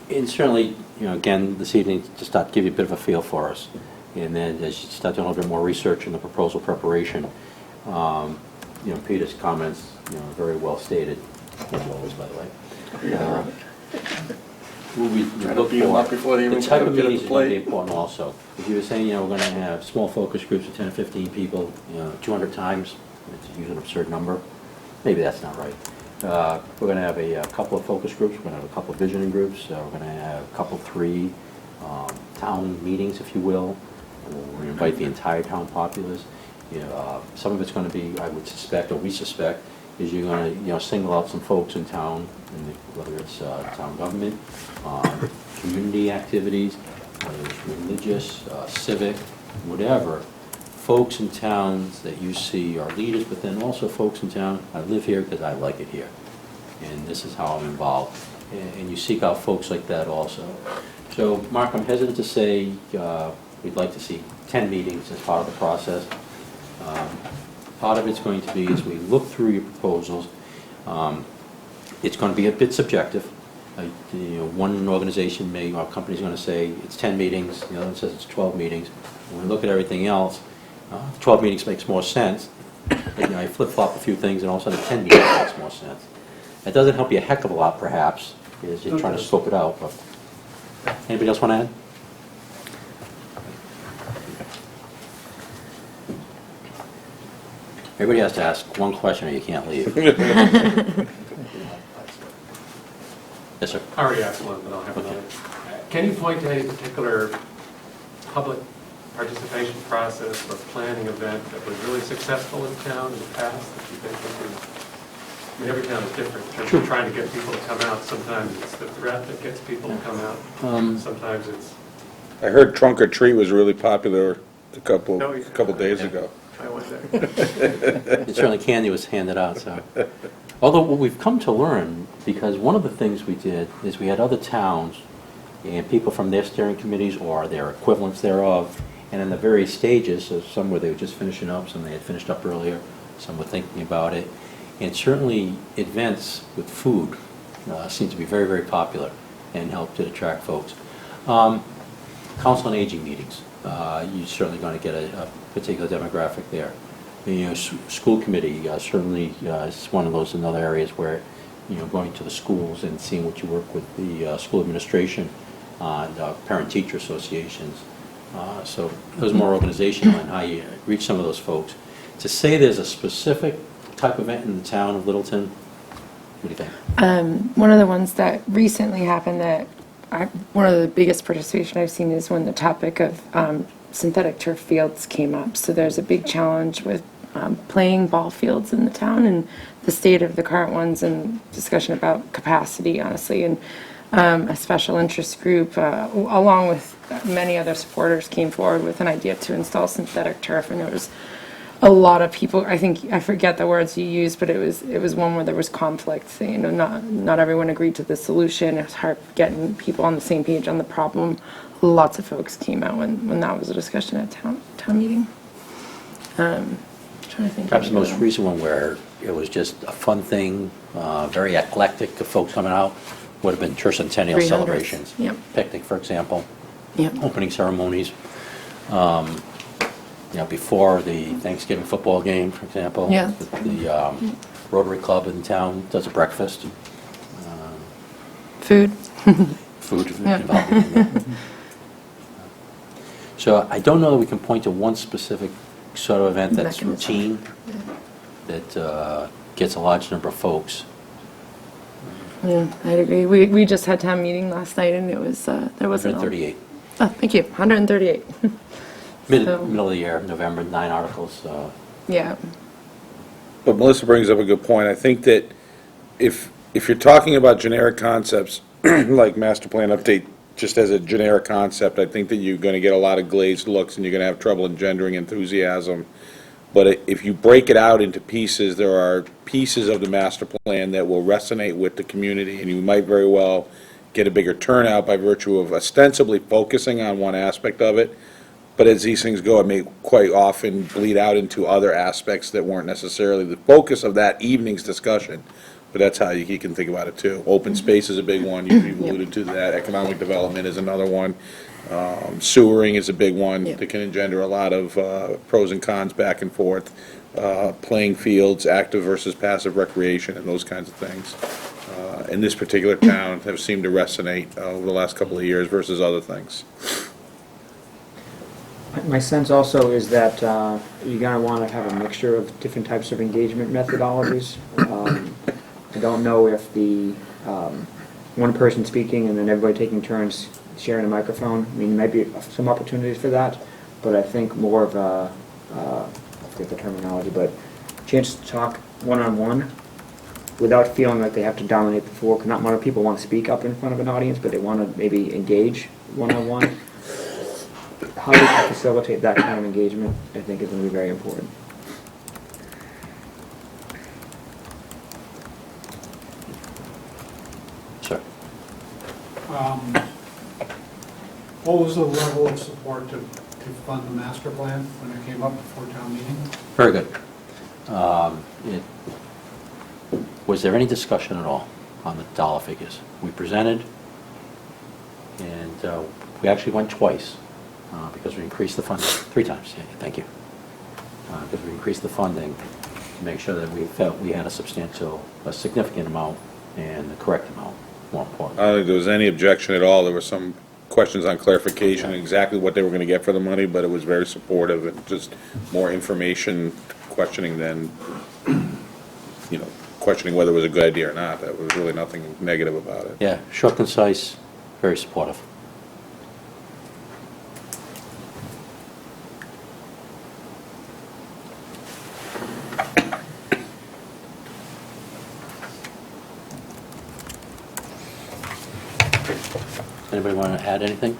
And certainly, again, this evening, just to give you a bit of a feel for us. And then as you start doing a little bit more research in the proposal preparation, Peter's comments, very well stated, as always, by the way. We look for the type of meetings is going to be important also. If you were saying, we're going to have small focus groups of 10 or 15 people, 200 times, it's usually an absurd number. Maybe that's not right. We're going to have a couple of focus groups, we're going to have a couple of visioning groups, we're going to have a couple, 3 town meetings, if you will. We're going to invite the entire town populace. Some of it's going to be, I would suspect, or we suspect, is you're going to single out some folks in town, whether it's town government, community activities, whether it's religious, civic, whatever. Folks in towns that you see are leaders, but then also folks in town, I live here because I like it here, and this is how I'm involved. And you seek out folks like that also. So, Mark, I'm hesitant to say we'd like to see 10 meetings as part of the process. Part of it's going to be, as we look through your proposals, it's going to be a bit subjective. One organization or company's going to say it's 10 meetings, the other one says it's 12 meetings. When we look at everything else, 12 meetings makes more sense. I flip-flop a few things, and all of a sudden 10 meetings makes more sense. That doesn't help you a heck of a lot, perhaps, as you're trying to scope it out. But anybody else want to add? Everybody has to ask one question or you can't leave. Yes, sir. I already asked one, but I'll have another. Can you point to any particular public participation process or planning event that was really successful in town in the past that you think every town is different in terms of trying to get people to come out? Sometimes it's the threat that gets people to come out. Sometimes it's... I heard Trunk or Treat was really popular a couple days ago. I went there. And certainly candy was handed out, so. Although what we've come to learn, because one of the things we did is we had other towns and people from their steering committees or their equivalents thereof, and in the various stages, so some where they were just finishing up, some they had finished up earlier, some were thinking about it. And certainly events with food seem to be very, very popular and help to attract folks. Council on Aging meetings, you're certainly going to get a particular demographic there. School committee certainly is one of those in other areas where, going to the schools and seeing what you work with the school administration and parent-teacher associations. So there's more organizational and how you reach some of those folks. To say there's a specific type of event in the town of Littleton, what do you think? One of the ones that recently happened that one of the biggest participation I've seen is when the topic of synthetic turf fields came up. So there's a big challenge with playing ball fields in the town and the state of the current ones and discussion about capacity, honestly. And a special interest group, along with many other supporters, came forward with an idea to install synthetic turf, and there was a lot of people. I forget the words you used, but it was one where there was conflict. Not everyone agreed to the solution. It was hard getting people on the same page on the problem. Lots of folks came out when that was a discussion at town meeting. Trying to think. Perhaps the most recent one where it was just a fun thing, very eclectic of folks coming out, would have been tercentennial 300s. celebrations. Yep. Picnic, for example. Yep. Opening ceremonies. Before the Thanksgiving football game, for example. Yeah. The Rotary Club in town does a breakfast. Food. Food Yeah. involved in that. So I don't know that we can point to one specific sort of event that's Mechanism. routine, that gets a large number of folks. Yeah, I'd agree. We just had town meeting last night, and it was there wasn't. 138. Oh, thank you. 138. Middle of the year, November, 9 articles. Yeah. But Melissa brings up a good point. I think that if you're talking about generic concepts, like master plan update, just as a generic concept, I think that you're going to get a lot of glazed looks and you're going to have trouble engendering enthusiasm. But if you break it out into pieces, there are pieces of the master plan that will resonate with the community, and you might very well get a bigger turnout by virtue of ostensibly focusing on one aspect of it. But as these things go, it may quite often bleed out into other aspects that weren't necessarily the focus of that evening's discussion. But that's how you can think about it, too. Open space is a big one. You've alluded to that. Economic development is another one. Sewering is a big one that can engender a lot of pros and cons back and forth. Playing fields, active versus passive recreation, and those kinds of things. In this particular town have seemed to resonate over the last couple of years versus other things. My sense also is that you're going to want to have a mixture of different types of engagement methodologies. I don't know if the one person speaking and then everybody taking turns sharing a microphone, I mean, might be some opportunities for that, but I think more of a, I forget the terminology, but chance to talk one-on-one without feeling like they have to dominate the floor. 'Cause not a lot of people want to speak up in front of an audience, but they want to maybe engage one-on-one. How do you facilitate that kind of engagement, I think, is going to be very important. Sir. What was the level of support to fund the master plan when it came up before town meeting? Very good. Was there any discussion at all on the dollar figures? We presented, and we actually went twice, because we increased the funding, 3 times, yeah, thank you. Because we increased the funding to make sure that we felt we had a significant amount, and the correct amount, more important. I don't think there was any objection at all. There were some questions on clarification, exactly what they were going to get for the money, but it was very supportive and just more information questioning than, questioning whether it was a good idea or not. There was really nothing negative about it. Yeah, short, concise, very supportive. Anybody want to add anything?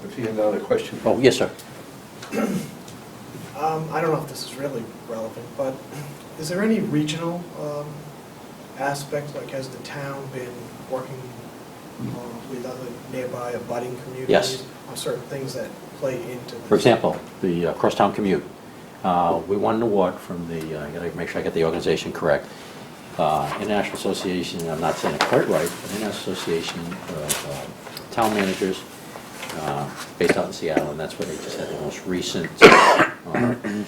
If you have another question. Oh, yes, sir. I don't know if this is really relevant, but is there any regional aspect, like has the town been working with other nearby abutting communities? Yes. On certain things that play into this? For example, the crosstown commute. We won an award from the, I gotta make sure I get the organization correct, International Association, I'm not saying it quite right, but International Association of Town Managers, based out in Seattle, and that's where they just had the most recent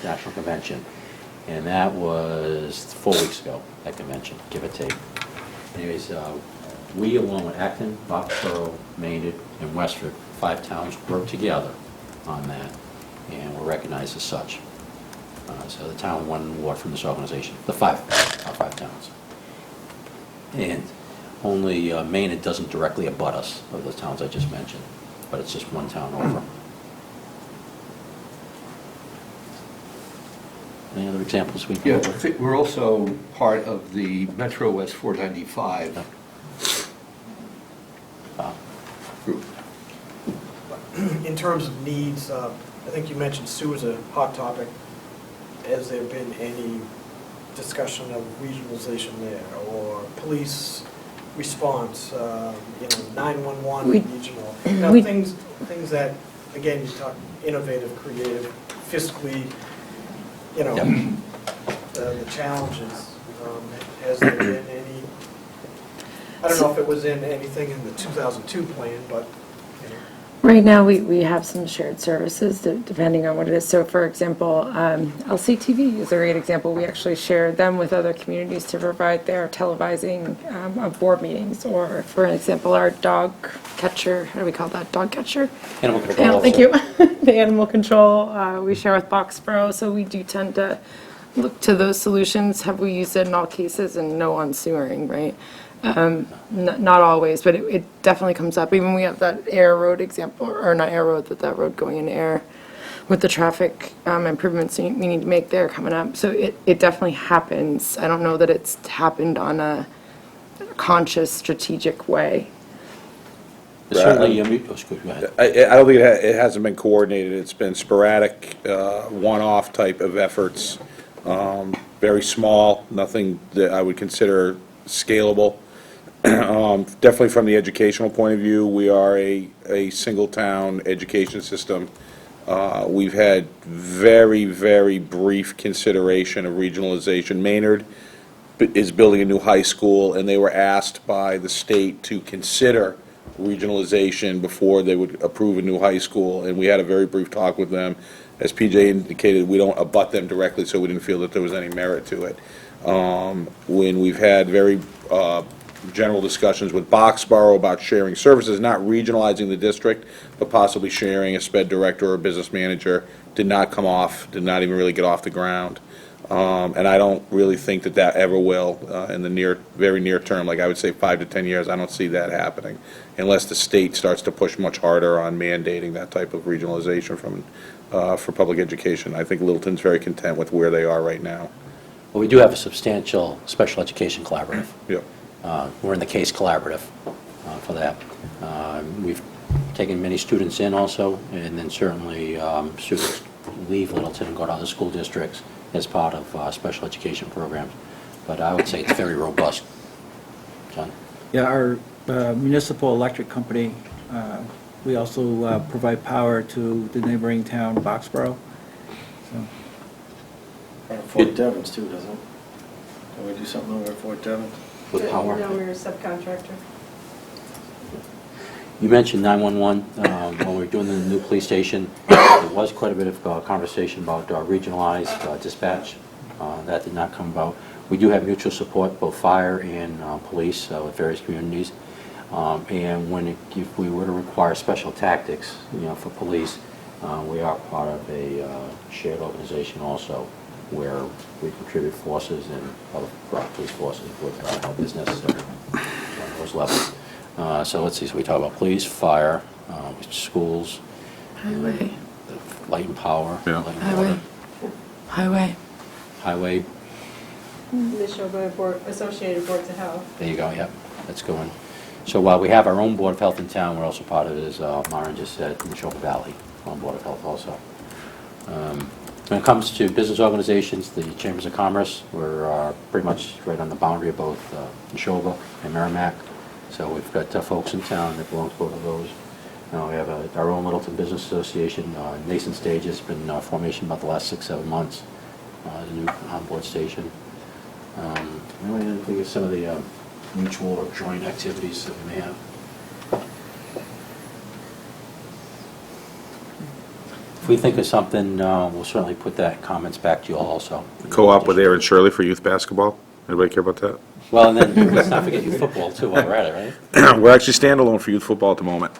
national convention. And that was 4 weeks ago, that convention, give or take. Anyways, we, along with Acton, Foxborough, Maynard, and Westford, 5 towns, worked together on that, and were recognized as such. So the town won an award from this organization, our 5 towns. And only Maynard doesn't directly abut us, of the towns I just mentioned, but it's just one town over. Any other examples we can Yeah, I over? think we're also part of the Metro West 495 group. In terms of needs, I think you mentioned sewer's a hot topic. Has there been any discussion of regionalization there, or police response, 911 regional? Things that, again, you talk innovative, creative, fiscally, the challenges. Has there been any, I don't know if it was in anything in the 2002 plan, but, Right now, we have some shared services, depending on what it is. So for example, LCTV is a great example. We actually share them with other communities to provide their televising of board meetings. Or for example, our dog catcher, how do we call that, dog catcher? Animal control. Thank you. The animal control, we share with Boxborough, so we do tend to look to those solutions. Have we used it in all cases? And no on sewering, right? Not always, but it definitely comes up. Even we have that Air Road example, or not Air Road, but that road going in Air with the traffic improvements we need to make there coming up. So it definitely happens. I don't know that it's happened on a conscious, strategic way. Certainly, excuse me, go ahead. I don't think it hasn't been coordinated. It's been sporadic, one-off type of efforts, very small, nothing that I would consider scalable. Definitely from the educational point of view, we are a single-town education system. We've had very, very brief consideration of regionalization. Maynard is building a new high school, and they were asked by the state to consider regionalization before they would approve a new high school, and we had a very brief talk with them. As PJ indicated, we don't abut them directly, so we didn't feel that there was any merit to it. When we've had very general discussions with Boxborough about sharing services, not regionalizing the district, but possibly sharing a sped director or a business manager, did not come off, did not even really get off the ground. And I don't really think that that ever will in the very near term. Like I would say 5 to 10 years, I don't see that happening unless the state starts to push much harder on mandating that type of regionalization for public education. I think Littleton's very content with where they are right now. Well, we do have a substantial special education collaborative. Yep. We're in the CASE collaborative for that. We've taken many students in also, and then certainly students leave Littleton and go to other school districts as part of special education programs. But I would say it's very robust. John? Yeah, our municipal electric company, we also provide power to the neighboring town, Boxborough. So, Fort Devens too, doesn't it? Can we do something over at Fort Devens? With power? No, we're a subcontractor. You mentioned 911. When we were doing the new police station, there was quite a bit of conversation about regionalized dispatch. That did not come about. We do have mutual support, both fire and police with various communities. And if we were to require special tactics, for police, we are part of a shared organization also, where we contribute forces and other police forces with help as necessary on those levels. So let's see, so we talk about police, fire, schools, Highway. light and power, Yeah. light and Highway. water, Highway. highway, Neshoba Associated Boards of Health. there you go, yep, that's going. So while we have our own Board of Health in town, we're also part of it, as Maren just said, in Neshoba Valley, on Board of Health also. When it comes to business organizations, the Chambers of Commerce, we're pretty much right on the boundary of both Neshoba and Merrimack. So we've got folks in town that belong to both of those. We have our own Littleton Business Association, nascent stage, has been formation about the last 6-7 months. The new on-board station. I think of some of the mutual or joint activities that we may have. If we think of something, we'll certainly put that comments back to you all also. Co-op with Aaron Shirley for youth basketball. Anybody care about that? Well, and then let's not forget youth football too while we're at it, right? We're actually standalone for youth football at the moment.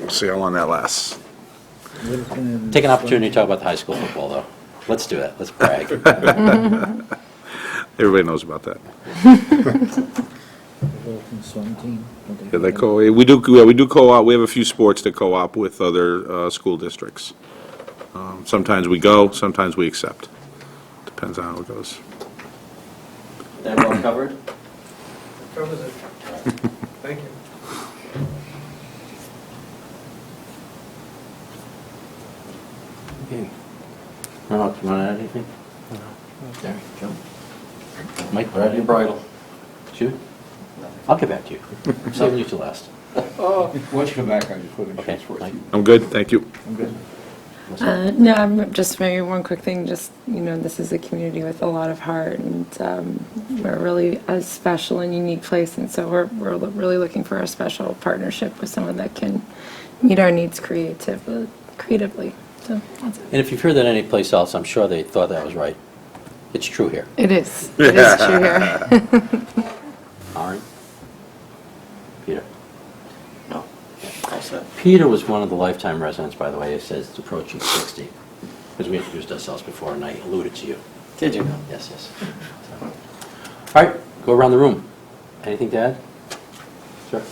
We'll see how long that lasts. Take an opportunity to talk about the high school football, though. Let's do it. Let's brag. Everybody knows about that. Littleton swim team. Yeah, we do co-op. We have a few sports that co-op with other school districts. Sometimes we go, sometimes we accept. Depends on how it goes. That well covered? Covers it. Thank you. Okay. Ronald, you want to add anything? There, Joe. Mike, grab your bridle. Shoot. I'll get back to you. I'm saving you to last. Once you come back, I just want to Okay, make sure it's Mike. you. I'm good, thank you. I'm good. No, I'm just maybe one quick thing, just, this is a community with a lot of heart, and we're really a special and unique place, and so we're really looking for a special partnership with someone that can meet our needs creatively. So that's it. And if you've heard that anyplace else, I'm sure they thought that was right. It's true here. It is. It is true here. All right. Peter. No. All set. Peter was one of the lifetime residents, by the way. It says it's approaching 60. Because we introduced ourselves before, and I alluded to you. Did you? Yes, yes. So. All right, go around the room. Anything to add? Sir?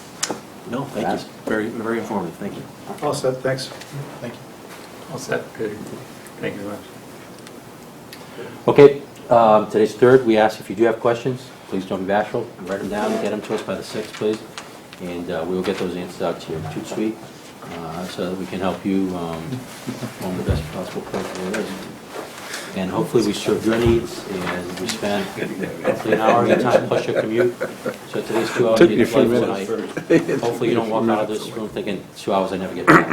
No, thank Ask. you. Very, very informative, thank you. All set, thanks. Thank you. All set. Good. Thank you very much. Okay, today's third. We ask if you do have questions, please don't be bashful. Write them down and get them to us by the 6th, please. And we will get those answers out to your Toot Suite so that we can help you on the best possible place where it is. And hopefully we serve your needs, and we spend hopefully an hour of your time plus your commute. So today's 2 hours Took of you your a few life minutes. tonight. Hopefully you don't walk out of this room thinking 2 hours I never get back.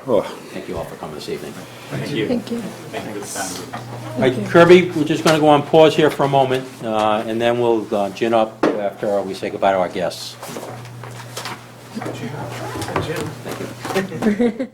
Oh. Thank you all for coming this evening. Thank you. Thank you. Thank you for the time. All right, Kirby, we're just going to go on pause here for a moment, and then we'll gin up after we say goodbye to our guests. Thank you.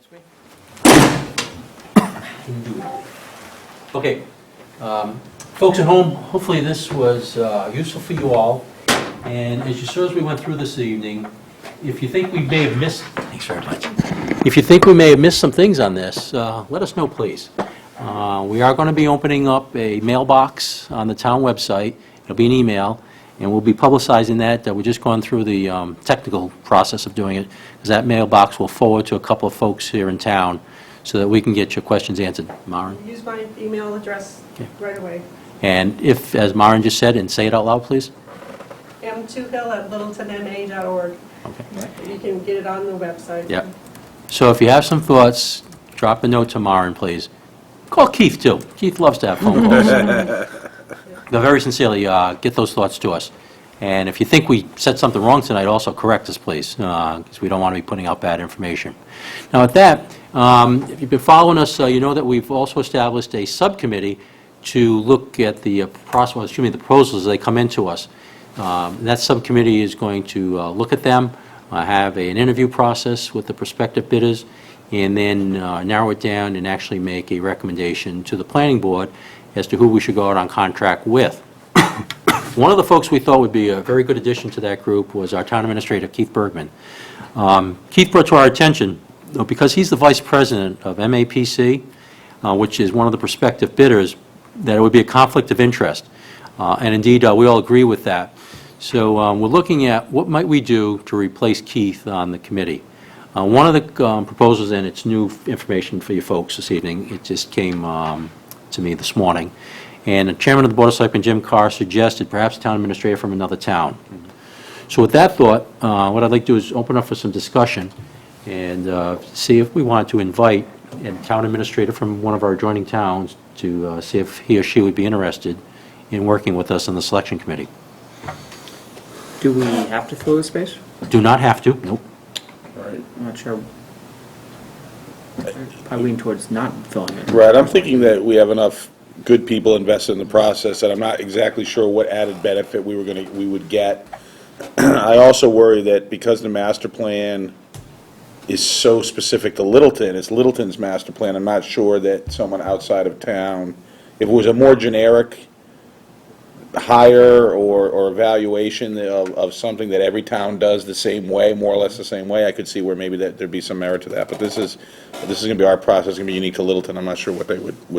next week. Okay, folks at home, hopefully this was useful for you all. And as you saw as we went through this evening, if you think we may have missed, thanks very much. If you think we may have missed some things on this, let us know, please. We are going to be opening up a mailbox on the town website. It'll be an email, and we'll be publicizing that. We're just going through the technical process of doing it, because that mailbox will forward to a couple of folks here in town so that we can get your questions answered. Maren? Use my email address right away. And if, as Maren just said, and say it out loud, please. m2hill@littletonma.org. Okay. You can get it on the website. Yeah. So if you have some thoughts, drop a note to Maren, please. Call Keith, too. Keith loves to have phone calls. No, very sincerely, get those thoughts to us. And if you think we said something wrong tonight, also correct us, please, because we don't want to be putting out bad information. Now, with that, if you've been following us, you know that we've also established a subcommittee to look at the proposals as they come into us. That subcommittee is going to look at them, have an interview process with the prospective bidders, and then narrow it down and actually make a recommendation to the planning board as to who we should go out on contract with. One of the folks we thought would be a very good addition to that group was our town administrator, Keith Bergman. Keith brought to our attention, because he's the vice president of MAPC, which is one of the prospective bidders, that it would be a conflict of interest. And indeed, we all agree with that. So we're looking at what might we do to replace Keith on the committee. One of the proposals, and it's new information for you folks this evening, it just came to me this morning, and the chairman of the Board of Selectmen, Jim Carr, suggested perhaps a town administrator from another town. So with that thought, what I'd like to do is open up for some discussion and see if we want to invite a town administrator from one of our adjoining towns to see if he or she would be interested in working with us on the selection committee. Do we have to fill the space? Do not have to, nope. I'm not sure. I lean towards not filling it. Right, I'm thinking that we have enough good people invested in the process, and I'm not exactly sure what added benefit we would get. I also worry that because the master plan is so specific to Littleton, it's Littleton's master plan, I'm not sure that someone outside of town, if it was a more generic hire or evaluation of something that every town does the same way, more or less the same way, I could see where maybe there'd be some merit to that. But this is going to be our process, it's going to be unique to Littleton. I'm not sure what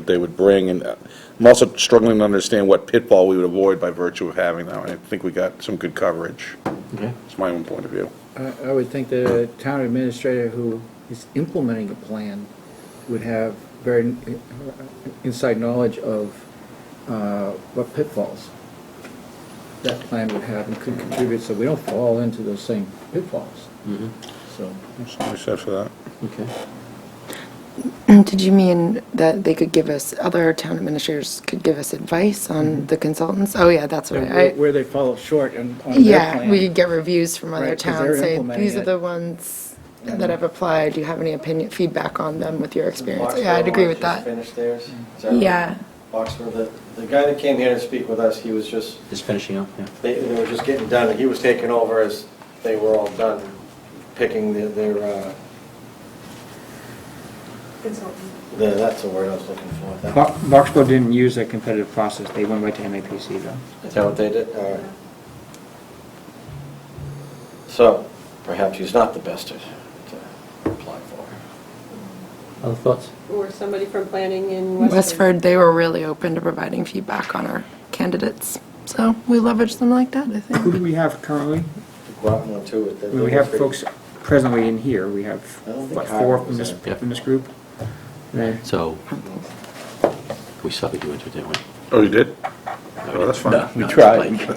they would bring, and I'm also struggling to understand what pitfall we would avoid by virtue of having that. I think we got some good coverage. Okay. It's my own point of view. I would think the town administrator who is implementing a plan would have very inside knowledge of what pitfalls that plan would have and could contribute, so we don't fall into those same pitfalls. Mm-hmm. So. I said for that. Okay. Did you mean that they could give us, other town administrators could give us advice on the consultants? Oh, yeah, that's right. Where they fall short on their Yeah, plan. we could get reviews from other Right, 'cause towns, they're say, implementing these are it. the ones that have applied, do you have any feedback on them with your experience? Yeah, I'd agree with that. Finished theirs? Is that right? Yeah. Boxford, the guy that came here to speak with us, he was just, Just finishing up, yeah. they were just getting done, and he was taking over as they were all done, picking their that's the word I was looking for. Boxbow didn't use a competitive process, they went right to MAPC though. Is that what they did? All right. So, perhaps he's not the best to apply for. Other thoughts? Or somebody from planning in Westford. Westford, they were really open to providing feedback on our candidates, so we leveraged them like that, I Who think. do we have currently? Groton one too. I mean, we have folks presently in here, we have, I don't think what, Hiram 4 was from there. this group? There. So, we subbed you into it, didn't we? Oh, you did? Oh, that's fine. No, We no, tried. Mike.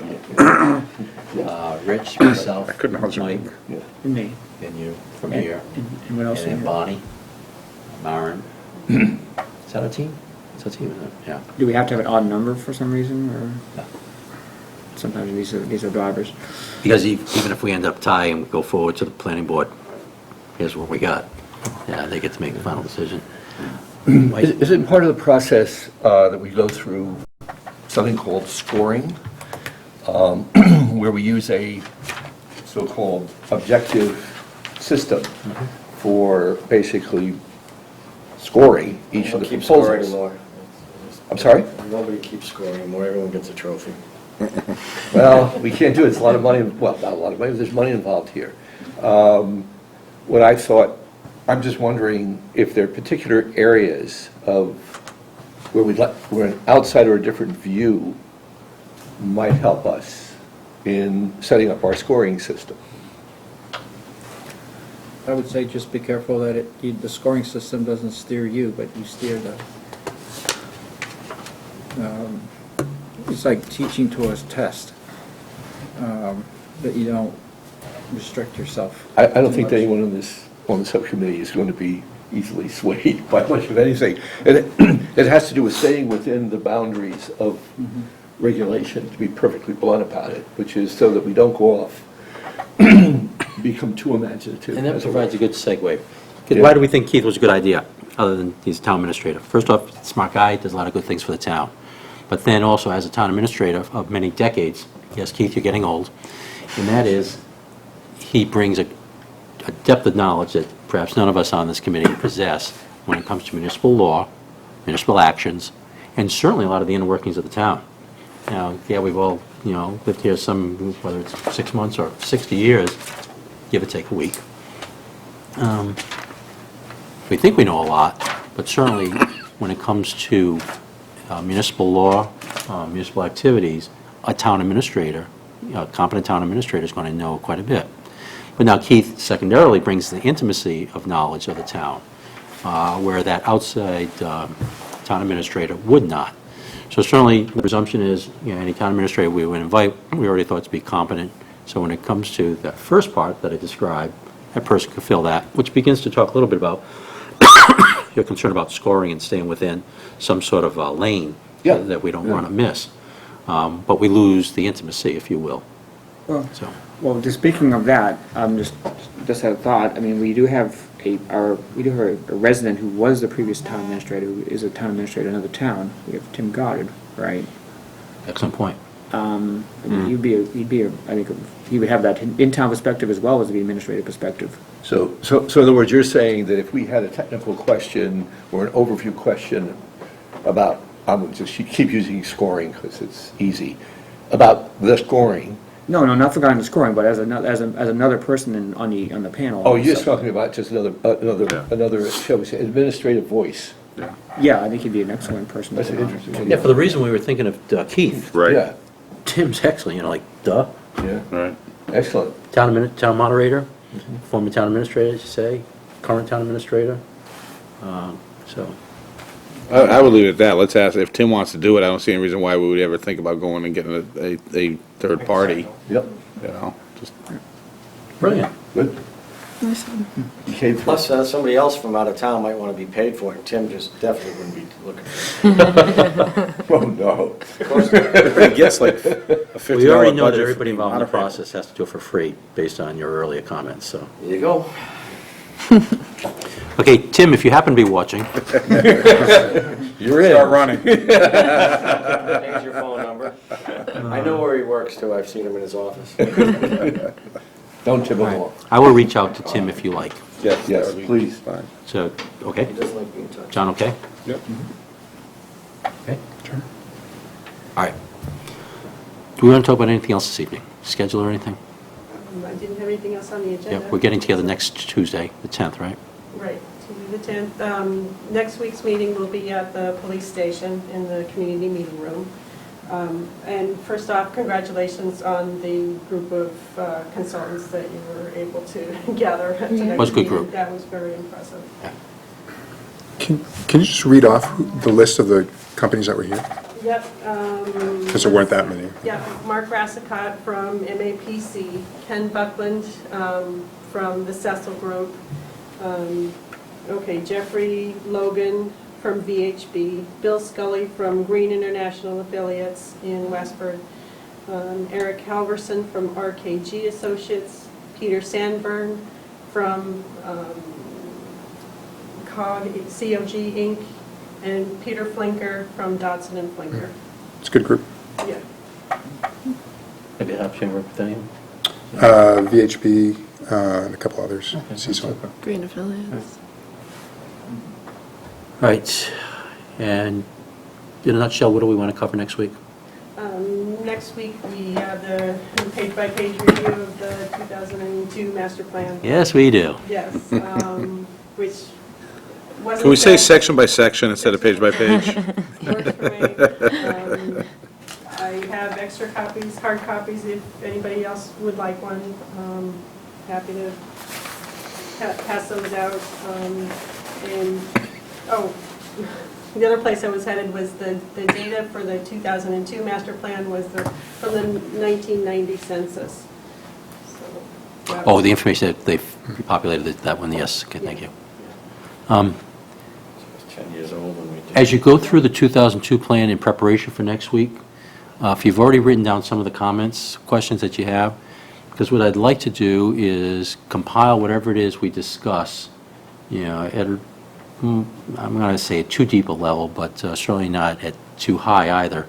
Rich, myself, I couldn't hold you. Mike, And me. and you from And- here, And what else? and then Bonnie, Maren. Is that a team? It's a team, isn't it? Yeah. Do we have to have an odd number for some reason, or No. sometimes these are drivers? Because even if we end up tying and go forward to the planning board, here's what we got. Yeah, they get to make the final decision. Is it part of the process that we go through something called scoring, where we use a so-called objective system for basically scoring each of the Don't keep score proposals. anymore. I'm sorry? Nobody keeps score anymore, everyone gets a trophy. Well, we can't do it, it's a lot of money, well, not a lot of money, there's money involved here. What I thought, I'm just wondering if there are particular areas of where an outsider or a different view might help us in setting up our scoring system. I would say just be careful that the scoring system doesn't steer you, but you steer it's like teaching to a test, that you don't restrict yourself. I don't too think much. that anyone on the subcommittee is going to be easily swayed by much of anything. And it has to do with staying within the boundaries of regulation, to be perfectly blunt about it, which is so that we don't go off, become too imaginative. And that as a provides a rule. good segue. Yeah. Why do we think Keith was a good idea, other than he's a town administrator? First off, smart guy, does a lot of good things for the town. But then also, as a town administrator of many decades, yes, Keith, you're getting old, and that is, he brings a depth of knowledge that perhaps none of us on this committee possess when it comes to municipal law, municipal actions, and certainly a lot of the inner workings of the town. Now, yeah, we've all, lived here whether it's 6 months or 60 years, give or take a week. We think we know a lot, but certainly when it comes to municipal law, municipal activities, a town administrator, a competent town administrator is going to know quite a bit. But now Keith secondarily brings the intimacy of knowledge of the town, where that outside town administrator would not. So certainly, the presumption is, any town administrator we would invite, we already thought to be competent. So when it comes to that first part that I described, that person could fill that, which begins to talk a little bit about your concern about scoring and staying within some sort of lane that we don't want to miss. But we lose the intimacy, if you will. Well, just speaking of that, just had a thought. I mean, we do have a resident who was the previous town administrator, who is a town administrator in another town. We have Tim Goddard, right? Excellent point. I mean, I think he would have that in-town perspective as well as the administrative perspective. So in other words, you're saying that if we had a technical question or an overview question about, I'm going to just keep using scoring because it's easy, about the scoring. No, not regarding the scoring, but as another person on the panel. Oh, you're just talking about just another, shall we say, administrative voice. Yeah, I think he'd be an excellent person. That's interesting. Yeah, for the reason we were thinking of Keith. Right. Yeah, Tim's excellent, duh. yeah, Right. excellent. Town moderator, former town administrator, as you say, current town administrator. So, I would leave it at that. Let's ask, if Tim wants to do it, I don't see any reason why we would ever think about going and getting a third party, Yep, just. brilliant. good. Okay, Plus, somebody else from out of town might want to be paid for it, and Tim just definitely wouldn't be looking for it. oh, no. I guess like a $50 We already know that budget everybody for involved in the modified. process has to do it for free, based on your earlier comments, so. There you go. Okay, Tim, if you happen to be watching, You're in. Start running. Change your phone number. I know where he works, too, I've seen him in his office. Don't tip him off. I will reach out to Tim if you like. Yes, that would be please. Fine. So, okay? He doesn't like being touched. John, okay? Yep. Okay. Sure. All right. Do we want to talk about anything else this evening? Schedule or anything? I didn't have anything else on the agenda. Yeah, we're getting together next Tuesday, the 10th, right? Right, Tuesday the 10th. Next week's meeting will be at the police station in the community meeting room. And first off, congratulations on the group of consultants that you were able to gather at tonight's Was a good meeting. group. That was very impressive. Can you just read off the list of the companies that were here? Yep. Because there weren't that many. Yeah, Mark Rassicott from MAPC, Ken Buckland from the Cecil Group, Jeffrey Logan from VHB, Bill Scully from Green International Affiliates in Westford, Eric Halverson from RKG Associates, Peter Sandburn from COG Inc., and Peter Flinker from Dodson and Flinker. It's a good group. Yeah. Have you had a chance to work with any of them? VHB, and a couple others, Cecil. Green affiliates. Right, and in a nutshell, what do we want to cover next week? Next week, we have the page-by-page review of the 2002 master plan. Yes, we do. Yes, which wasn't... Can we say that- section by section instead of page by page? Works for me. I have extra copies, hard copies, if anybody else would like one. Happy to pass those out. And, oh, the other place I was headed was the data for the 2002 master plan was from the 1990 census. So, that Oh, was- the information that they've populated, that one, yes, okay, thank you. 10 years old when we did. As you go through the 2002 plan in preparation for next week, if you've already written down some of the comments, questions that you have, because what I'd like to do is compile whatever it is we discuss, at, I'm going to say at too deep a level, but certainly not at too high either,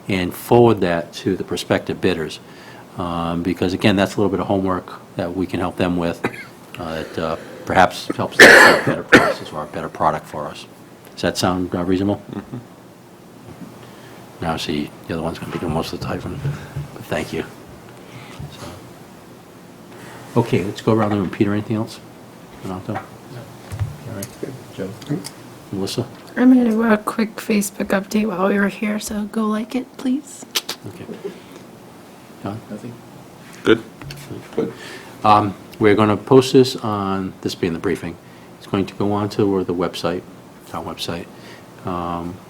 and forward that to the prospective bidders. Because again, that's a little bit of homework that we can help them with, that perhaps helps them set a better process or a better product for us. Does that sound reasonable? Now, see, the other one's going to be doing most of the typing, but thank you. So. Okay, let's go around the room. Peter, anything else? Renato? All right. Joe? Melissa? I'm going to do a quick Facebook update while we were here, so go like it, please. Okay. John? Nothing? Good. We're going to post this on, this being the briefing, it's going to go on to the website, town website.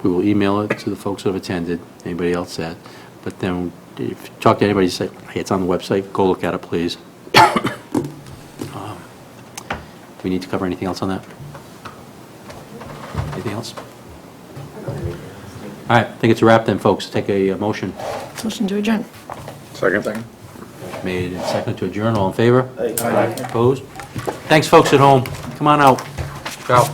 We will email it to the folks that have attended, anybody else that, but then if you talk to anybody, say, hey, it's on the website, go look at it, please. We need to cover anything else on that? Anything else? All right, I think it's a wrap then, folks. Take a motion. Motion to adjourn. Second. Made and seconded to adjourn. All in favor? Aye. Opposed? Thanks, folks at home. Come on out. Ciao.